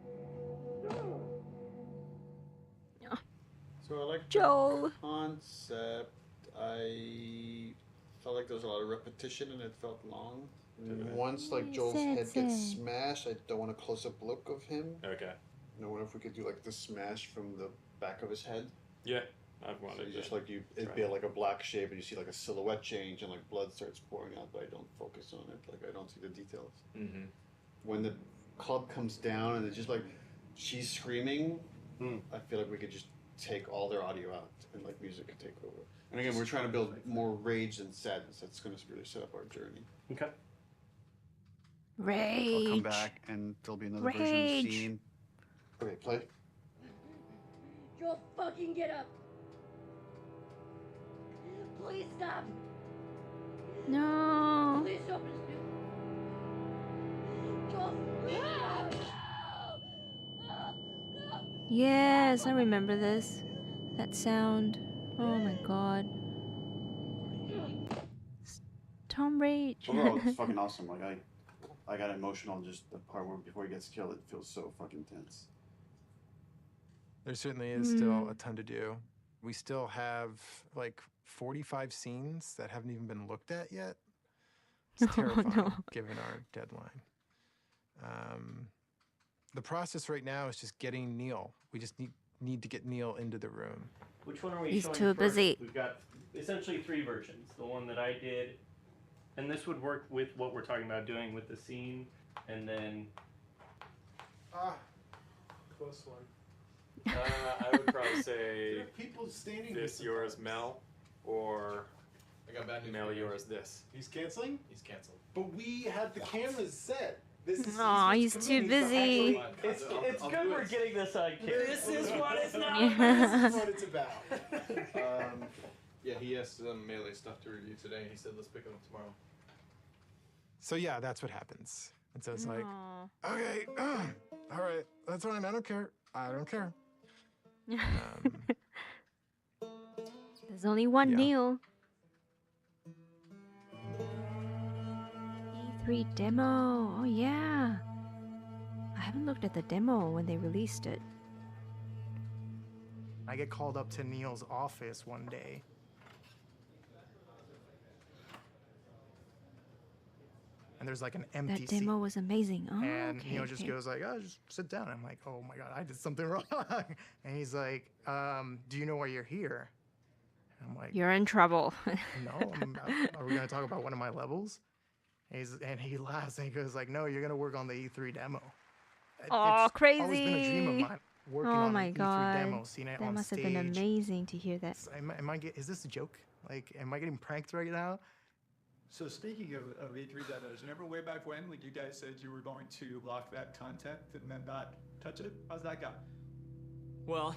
So I like
Joel.
the concept. I felt like there was a lot of repetition and it felt long. And once like Joel's head gets smashed, I don't want a close-up look of him.
Okay.
I wonder if we could do like the smash from the back of his head.
Yeah, I'd want
So
to
just like it'd be like a black shape, and you see like a silhouette change, and like blood starts pouring out, but I don't focus on it. Like I don't see the details.
Mm-hmm.
When the club comes down and it's just like she's screaming, I feel like we could just take all their audio out and like music could take over. And again, we're trying to build more rage than sadness. That's going to really set up our journey.
Okay.
Rage.
I'll come back and there'll be another version of the scene.
Okay, play.
Joel, fucking get up! Please stop!
No.
Please stop! Joel,
Yes, I remember this. That sound. Oh my god. Tom Rage.
Overall, it's fucking awesome. Like I got emotional just the part where before he gets killed. It feels so fucking tense.
There certainly is still a ton to do. We still have like 45 scenes that haven't even been looked at yet. It's terrifying given our deadline. The process right now is just getting Neil. We just need to get Neil into the room.
Which one are we
He's
showing
too
first?
busy.
We've got essentially 3 versions. The one that I did, and this would work with what we're talking about doing with the scene, and then...
Close one.
I would probably say
There are people standing
this
here
yours
sometimes.
Mel, or
I got bad news.
Mel yours this.
He's canceling?
He's canceled.
But we had the cameras set. This is
Aw, he's too busy.
It's good we're getting this on camera.
This is what it's
not.
This is what it's about.
Yeah, he has some melee stuff to review today. He said let's pick him up tomorrow.
So yeah, that's what happens. And so it's like,
Aw.
okay, all right, that's fine. I don't care. I don't care.
There's only one
Yeah.
Neil. E3 demo. Oh yeah. I haven't looked at the demo when they released it.
I get called up to Neil's office one day. And there's like an empty
That demo
seat.
was amazing. Oh,
And
okay,
Neil just
okay.
goes like, oh, just sit down. I'm like, oh my God, I did something wrong. And he's like, do you know why you're here? And I'm like,
You're in trouble.
no, are we gonna talk about one of my levels? And he laughs and he goes like, no, you're gonna work on the E3 demo.
Oh,
It's
crazy.
always been a dream of mine, working
Oh
on
my
an E3
god.
demo, seeing it
That
on
must
stage.
have been amazing to hear that.
Is this a joke? Like, am I getting pranked right now?
So speaking of E3 demos, remember way back when, like you guys said you were going to block that content and then not touch it? How's that go?
Well,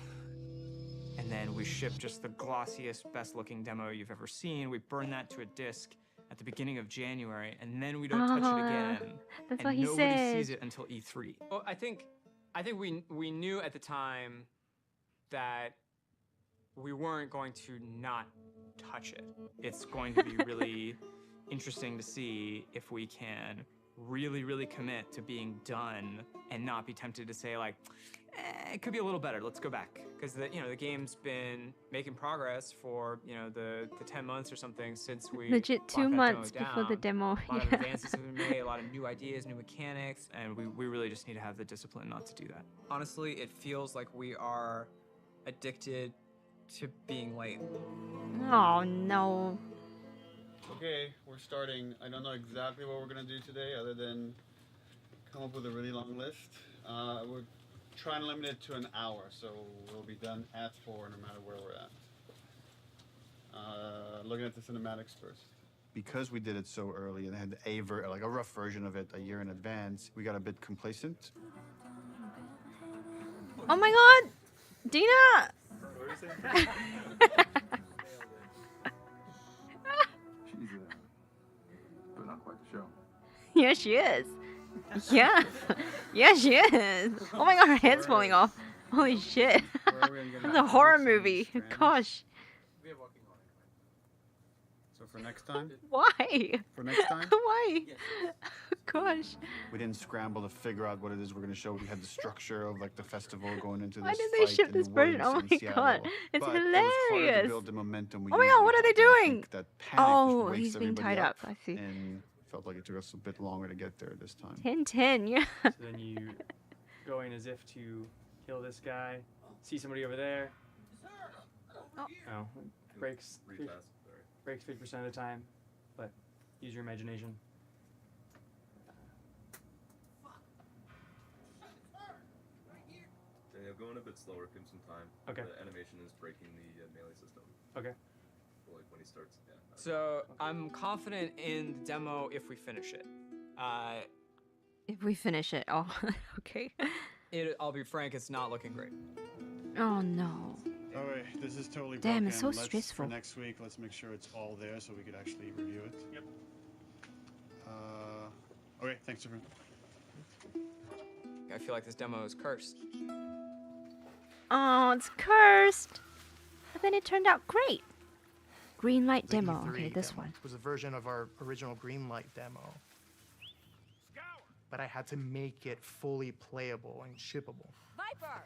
and then we ship just the glossiest, best looking demo you've ever seen. We burn that to a disk, at the beginning of January, and then we don't touch it again.
That's
and
what he
nobody
said.
sees it until E3. Well, I think we knew at the time that we weren't going to not touch it. It's going to be really interesting to see if we can really commit to being done and not be tempted to say like, it could be a little better. Let's go back, because the game's been making progress for the 10 months or something since we
Legit
locked
2
that
months
demo
before the
down.
demo.
A lot of
Yeah.
advances have been made, a lot of new ideas, new mechanics, and we really just need to have the discipline not to do that. Honestly, it feels like we are addicted to being late.
Oh no.
Okay, we're starting. I don't know exactly what we're gonna do today, other than come up with a really long list. We're trying to limit it to an hour, so we'll be done at 4 no matter where we're at. Looking at the cinematics first. Because we did it so early and had a rough version of it a year in advance, we got a bit complacent.
Oh my god! Dina!
She's putting on quite the show.
Yeah, she is. Yeah. Yeah, she is. Oh my god, her head's falling off. Holy shit. It's a horror movie. Gosh.
So for next time?
Why?
For next time?
Why? Gosh.
We didn't scramble to figure out what it is we're going to show. We had the structure of like the festival going into this
Why did they
fight
ship
in
this
the
version?
woods
Oh
in
my
Seattle.
god. It's
But it was harder to
hilarious.
build the momentum we
Oh my god, what are they
usually do. I
doing?
think that panic
Oh,
wakes
he's being
everybody
tied up. I see.
And felt like it took us a bit longer to get there this time.
10-10, yeah.
So then you go in as if to kill this guy, see somebody over there. Oh, breaks 50% of the time, but use your imagination.
Daniel, going a bit slower, give him some time.
Okay.
The animation is breaking the melee system.
Okay.
So, like when he starts, yeah.
So I'm confident in the demo if we finish it.
If we finish it. Oh, okay.
I'll be frank, it's not looking great.
Oh no.
All right, this is totally
Damn,
broken.
it's so
Let's,
stressful.
For next week, let's make sure it's all there so we could actually review it.
Yep.
Okay, thanks, everyone.
I feel like this demo is cursed.
Oh, it's cursed. But then it turned out great. Green light
The
demo.
E3
Okay, this
demo.
one.
It was a version of our original Greenlight demo. But I had to make it fully playable and shippable.
Viper!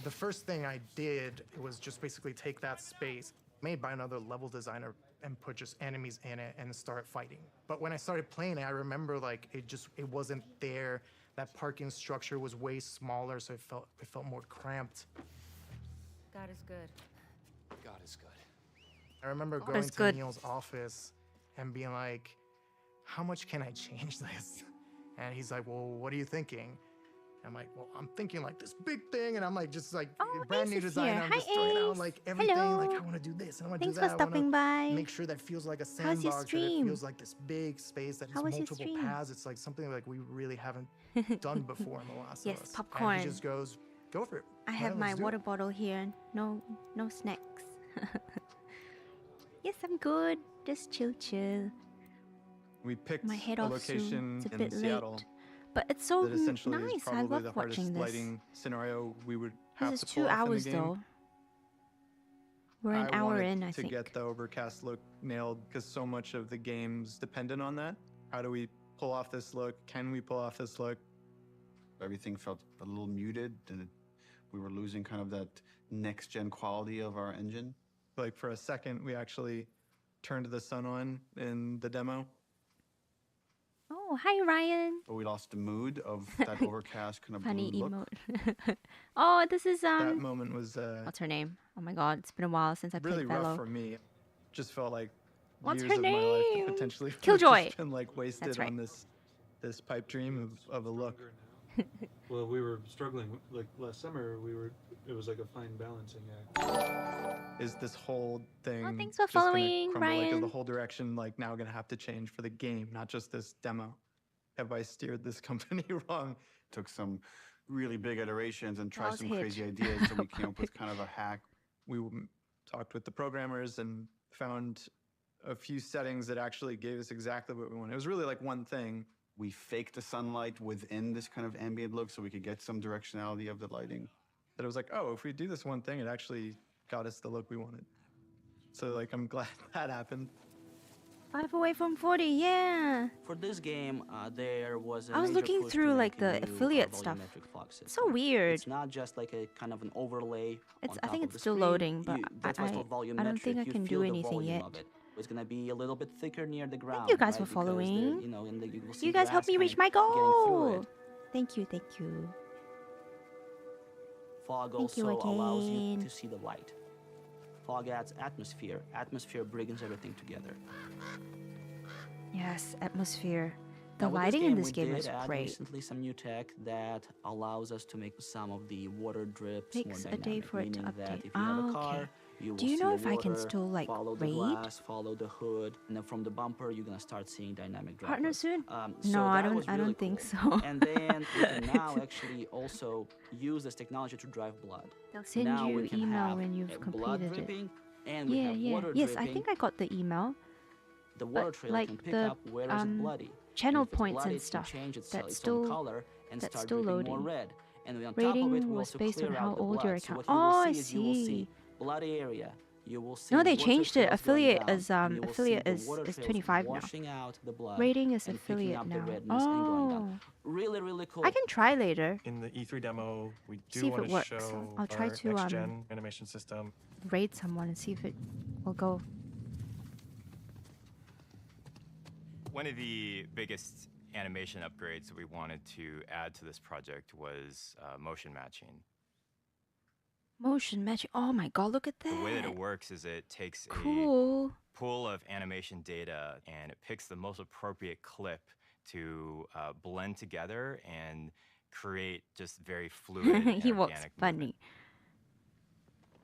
The first thing I did was just basically take that space made by another level designer and put just enemies in it and start fighting. But when I started playing it, I remember like it wasn't there. That parking structure was way smaller, so it felt more cramped.
God is good.
God is good.
I remember
God
going
is
to
good.
Neil's office and being like, how much can I change this? And he's like, well, what are you thinking? I'm like, well, I'm thinking like this big thing, and I'm like, just like brand new
Ace is
design.
here.
I'm
Hi,
just throwing out
Ace.
like everything. Like
Hello.
I want to do this, and I want to do
Thanks
that.
for stopping
I wanna
by.
Make sure that feels like a
How's your
sandbox. That it
stream?
feels like this big space that
How
has
was your
multiple
stream?
paths. It's like something like we really haven't done before in The Last
Yes,
of Us.
popcorn.
And he just goes, go for it.
I
Yeah,
have my
let's do
water
it.
bottle here. No snacks. Yes, I'm good. Just chill.
We picked
My head
a
off soon.
location
It's a
in
bit
Seattle
late. But it's so
that essentially is
nice. I
probably
love
the hardest
watching this.
lighting scenario we would have
This
to
is
pull
2
off
hours
in the game.
though. We're an
I
hour
wanted
in, I
to
think.
get the overcast look nailed because so much of the game's dependent on that. How do we pull off this look? Can we pull off this look?
Everything felt a little muted, and we were losing kind of that next-gen quality of our engine.
Like for a second, we actually turned the sun on in the demo.
Oh, hi Ryan.
But we lost the mood of that overcast kind of
Funny
blue look.
emote. Oh, this is
That moment was
what's her name? Oh my god, it's been a while since I
really
played Fellow.
rough for me. Just felt like
What's
years
her
of my life
name?
could potentially have
Killjoy.
just been like wasted
That's right.
on this pipe dream of a look.
Well, we were struggling. Like last summer, it was like a fine balancing act.
Is this whole thing
thanks for
just gonna
following,
crumble? Like, is
Ryan.
the whole direction like now gonna have to change for the game, not just this demo? Have I steered this company wrong?
Took some really big iterations and tried
was
some
hit.
crazy ideas, so we came up with kind of a hack.
We talked with the programmers and found a few settings that actually gave us exactly what we wanted. It was really like one thing.
We faked the sunlight within this kind of ambient look so we could get some directionality of the lighting.
That it was like, oh, if we do this one thing, it actually got us the look we wanted. So like, I'm glad that happened.
5 away from 40, yeah.
For this game, there was a
I was
major
looking
push
through
to
like
make
the
a new,
affiliate stuff.
volumetric fog
It's so
system.
weird.
It's not just like a kind of an overlay.
It's,
on
I
top
think
of
it's
the
still
screen.
loading, but
That's why it's called
I don't think I
volumetric. You
can do
feel the
anything
volume
yet.
of it. It's gonna be a little bit thicker near the ground.
Thank you guys
right?
for
Because
following.
you know, you will see
You guys helped
grass
me reach
kind
my
of getting through
goal.
it.
Thank you, thank you.
Fog
Thank you
also allows you
again.
to see the light. Fog adds atmosphere. Atmosphere brings everything together.
Yes, atmosphere. The
Now, with
lighting in this
we
game
did
is
add
great.
recently some new tech that allows us to make some of the water drips
Takes
more
a day
dynamic,
for it to
meaning that
update.
if you have a
Ah,
car,
okay.
you will
Do you
see
know
the
if I can
water,
still like
follow the
raid?
glass, follow the hood, and then from the bumper you're gonna start seeing dynamic droplets.
Partner soon?
So
No, I
that
don't.
was
I
really
don't think
cool.
so.
And then we can now actually also use this technology to drive blood.
They'll send
now
you
we can
email
have
when you've
blood
completed it.
dripping, and we
Yeah,
have
yeah.
water
Yes,
dripping.
I think I got the email.
The water
But,
trail
like,
can pick
the,
up where is it bloody.
channel
And if it's
points
bloody,
and
it can
stuff.
change its,
That's
its
still
own color and
that's
start
still
dripping more
loading.
red. And on top of it,
Rating
we
was
also
based on
clear
how
out the
old your
blood. So
account.
what you will
Oh, I
see is you will
see.
see bloody area. You will see
No, they
water
changed it.
trails going
Affiliate
down,
is
and you will
affiliate
see the
is
water
is
trails
25 now.
washing out the blood
Rating is
and picking
affiliate
up the
now.
redness and going
Oh,
down. Really, really cool.
I can try later.
In the E3 demo, we
See
do
if
want
it
to
works.
show
I'll try
our
to
next-gen animation system.
raid someone and see if it will go.
One of the biggest animation upgrades that we wanted to add to this project was motion matching.
Motion matching. Oh my god, look at that.
The way that it works is it takes
Cool.
a pool of animation data and it picks the most appropriate clip to blend together and create just very fluid and
He walks
organic
funny.
movement.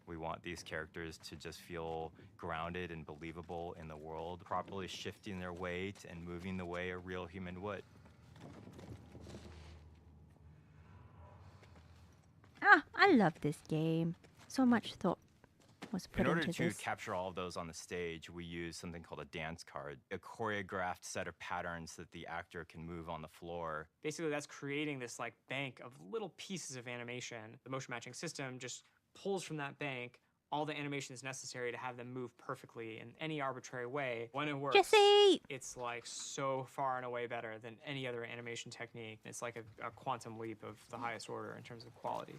We want these characters to just feel grounded and believable in the world, properly shifting their weight and moving the way a real human would.
Ah, I love this game. So much thought was put
In order
into
to
this.
capture all of those on the stage, we use something called a dance card, a choreographed set of patterns that the actor can move on the floor.
Basically, that's creating this like bank of little pieces of animation. The motion matching system just pulls from that bank all the animations necessary to have them move perfectly in any arbitrary way. When it works,
Jesse!
it's like so far and away better than any other animation technique. It's like a quantum leap of the highest order in terms of quality.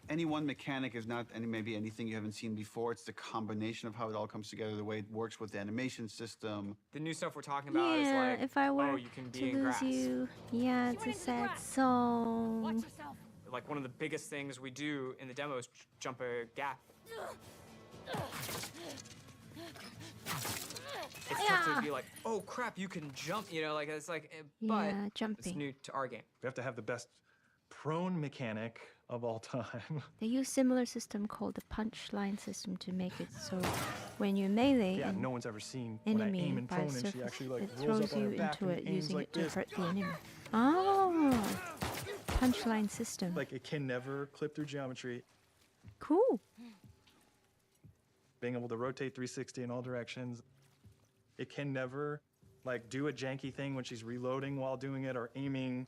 Any one mechanic is not maybe anything you haven't seen before. It's the combination of how it all comes together, the way it works with the animation system.
The new stuff we're talking about is
Yeah,
like,
if I were
oh, you can be
to
in
lose
grass.
you. Yeah, it's a sad song.
Like one of the biggest things we do in the demo is jump a gap. It's tough to be like, oh crap, you can jump, you know, like it's like, but
Yeah,
it's
jumping.
new to our game.
We have to have the best prone mechanic of all time.
They use similar system called the punchline system to make it so when you melee
Yeah,
an
no one's ever seen when I
enemy
aim and
by
prone and she
surface,
actually like
it
rolls
throws
up on
you
her back
into
and
it
aims
using
like
it to
this.
hurt the enemy. Oh, punchline system.
Like it can never clip through geometry.
Cool.
Being able to rotate 360 in all directions. It can never like do a janky thing when she's reloading while doing it or aiming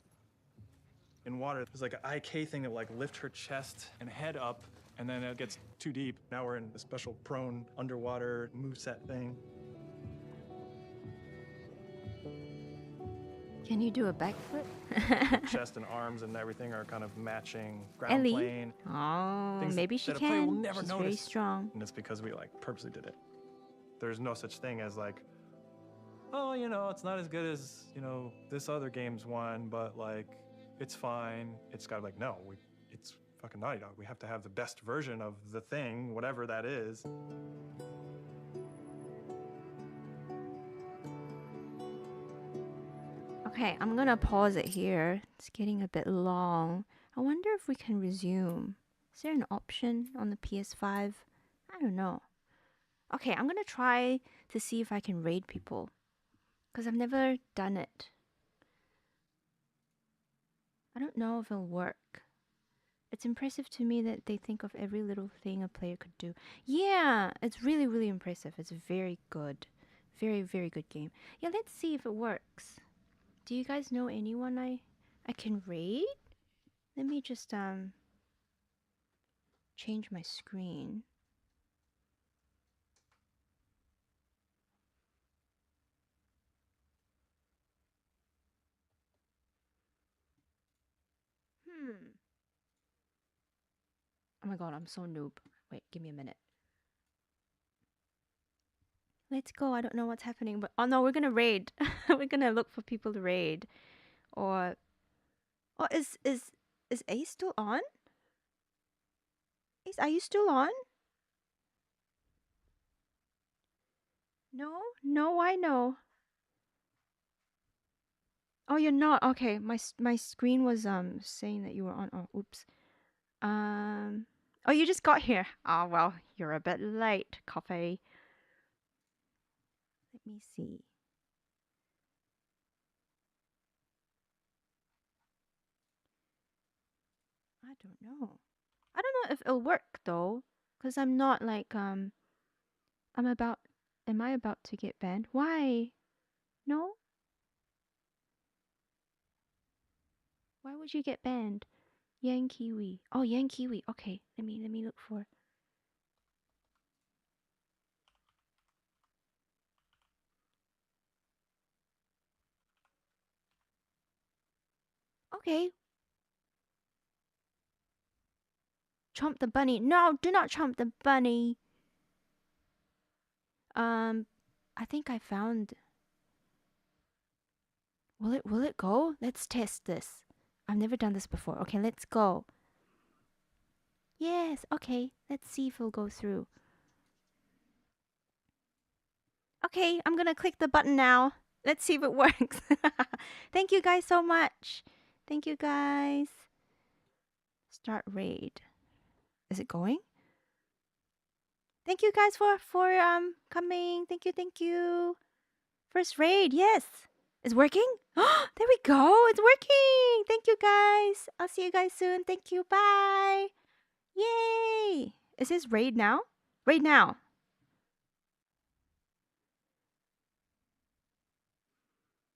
in water. There's like an IK thing that like lift her chest and head up and then it gets too deep. Now we're in a special prone underwater moveset thing.
Can you do a backflip?
Chest and arms and everything are kind of matching ground
Ellie.
plane.
Oh,
Things
maybe she
that a player will
can.
never
She's
notice.
very strong.
And it's because we like purposely did it. There's no such thing as like, oh, you know, it's not as good as, you know, this other game's one, but like, it's fine. It's got like, no, it's fucking Naughty Dog. We have to have the best version of the thing, whatever that is.
Okay, I'm gonna pause it here. It's getting a bit long. I wonder if we can resume. Is there an option on the PS5? I don't know. Okay, I'm gonna try to see if I can raid people. Because I've never done it. I don't know if it'll work. It's impressive to me that they think of every little thing a player could do. Yeah, it's really, really impressive. It's very good. Very, very good game. Yeah, let's see if it works. Do you guys know anyone I can raid? Let me just change my screen. Oh my god, I'm so noob. Wait, give me a minute. Let's go. I don't know what's happening, but oh no, we're gonna raid. We're gonna look for people to raid. Or oh, is Ace still on? Ace, are you still on? No, no, why no? Oh, you're not. Okay, my screen was saying that you were on. Oh, oops. Oh, you just got here. Oh well, you're a bit late, coffee. Let me see. I don't know. I don't know if it'll work though, cause I'm not like I'm about. Am I about to get banned? Why? No. Why would you get banned? Yang Kiwi. Oh, Yang Kiwi. Okay, let me look for. Okay. Chomp the bunny. No, do not chomp the bunny. I think I found. Will it go? Let's test this. I've never done this before. Okay, let's go. Yes, okay. Let's see if it'll go through. Okay, I'm gonna click the button now. Let's see if it works. Thank you guys so much. Thank you guys. Start raid. Is it going? Thank you guys for coming. Thank you. First raid, yes. It's working? There we go. It's working. Thank you guys. I'll see you guys soon. Thank you. Bye. Yay. Is this raid now? Raid now.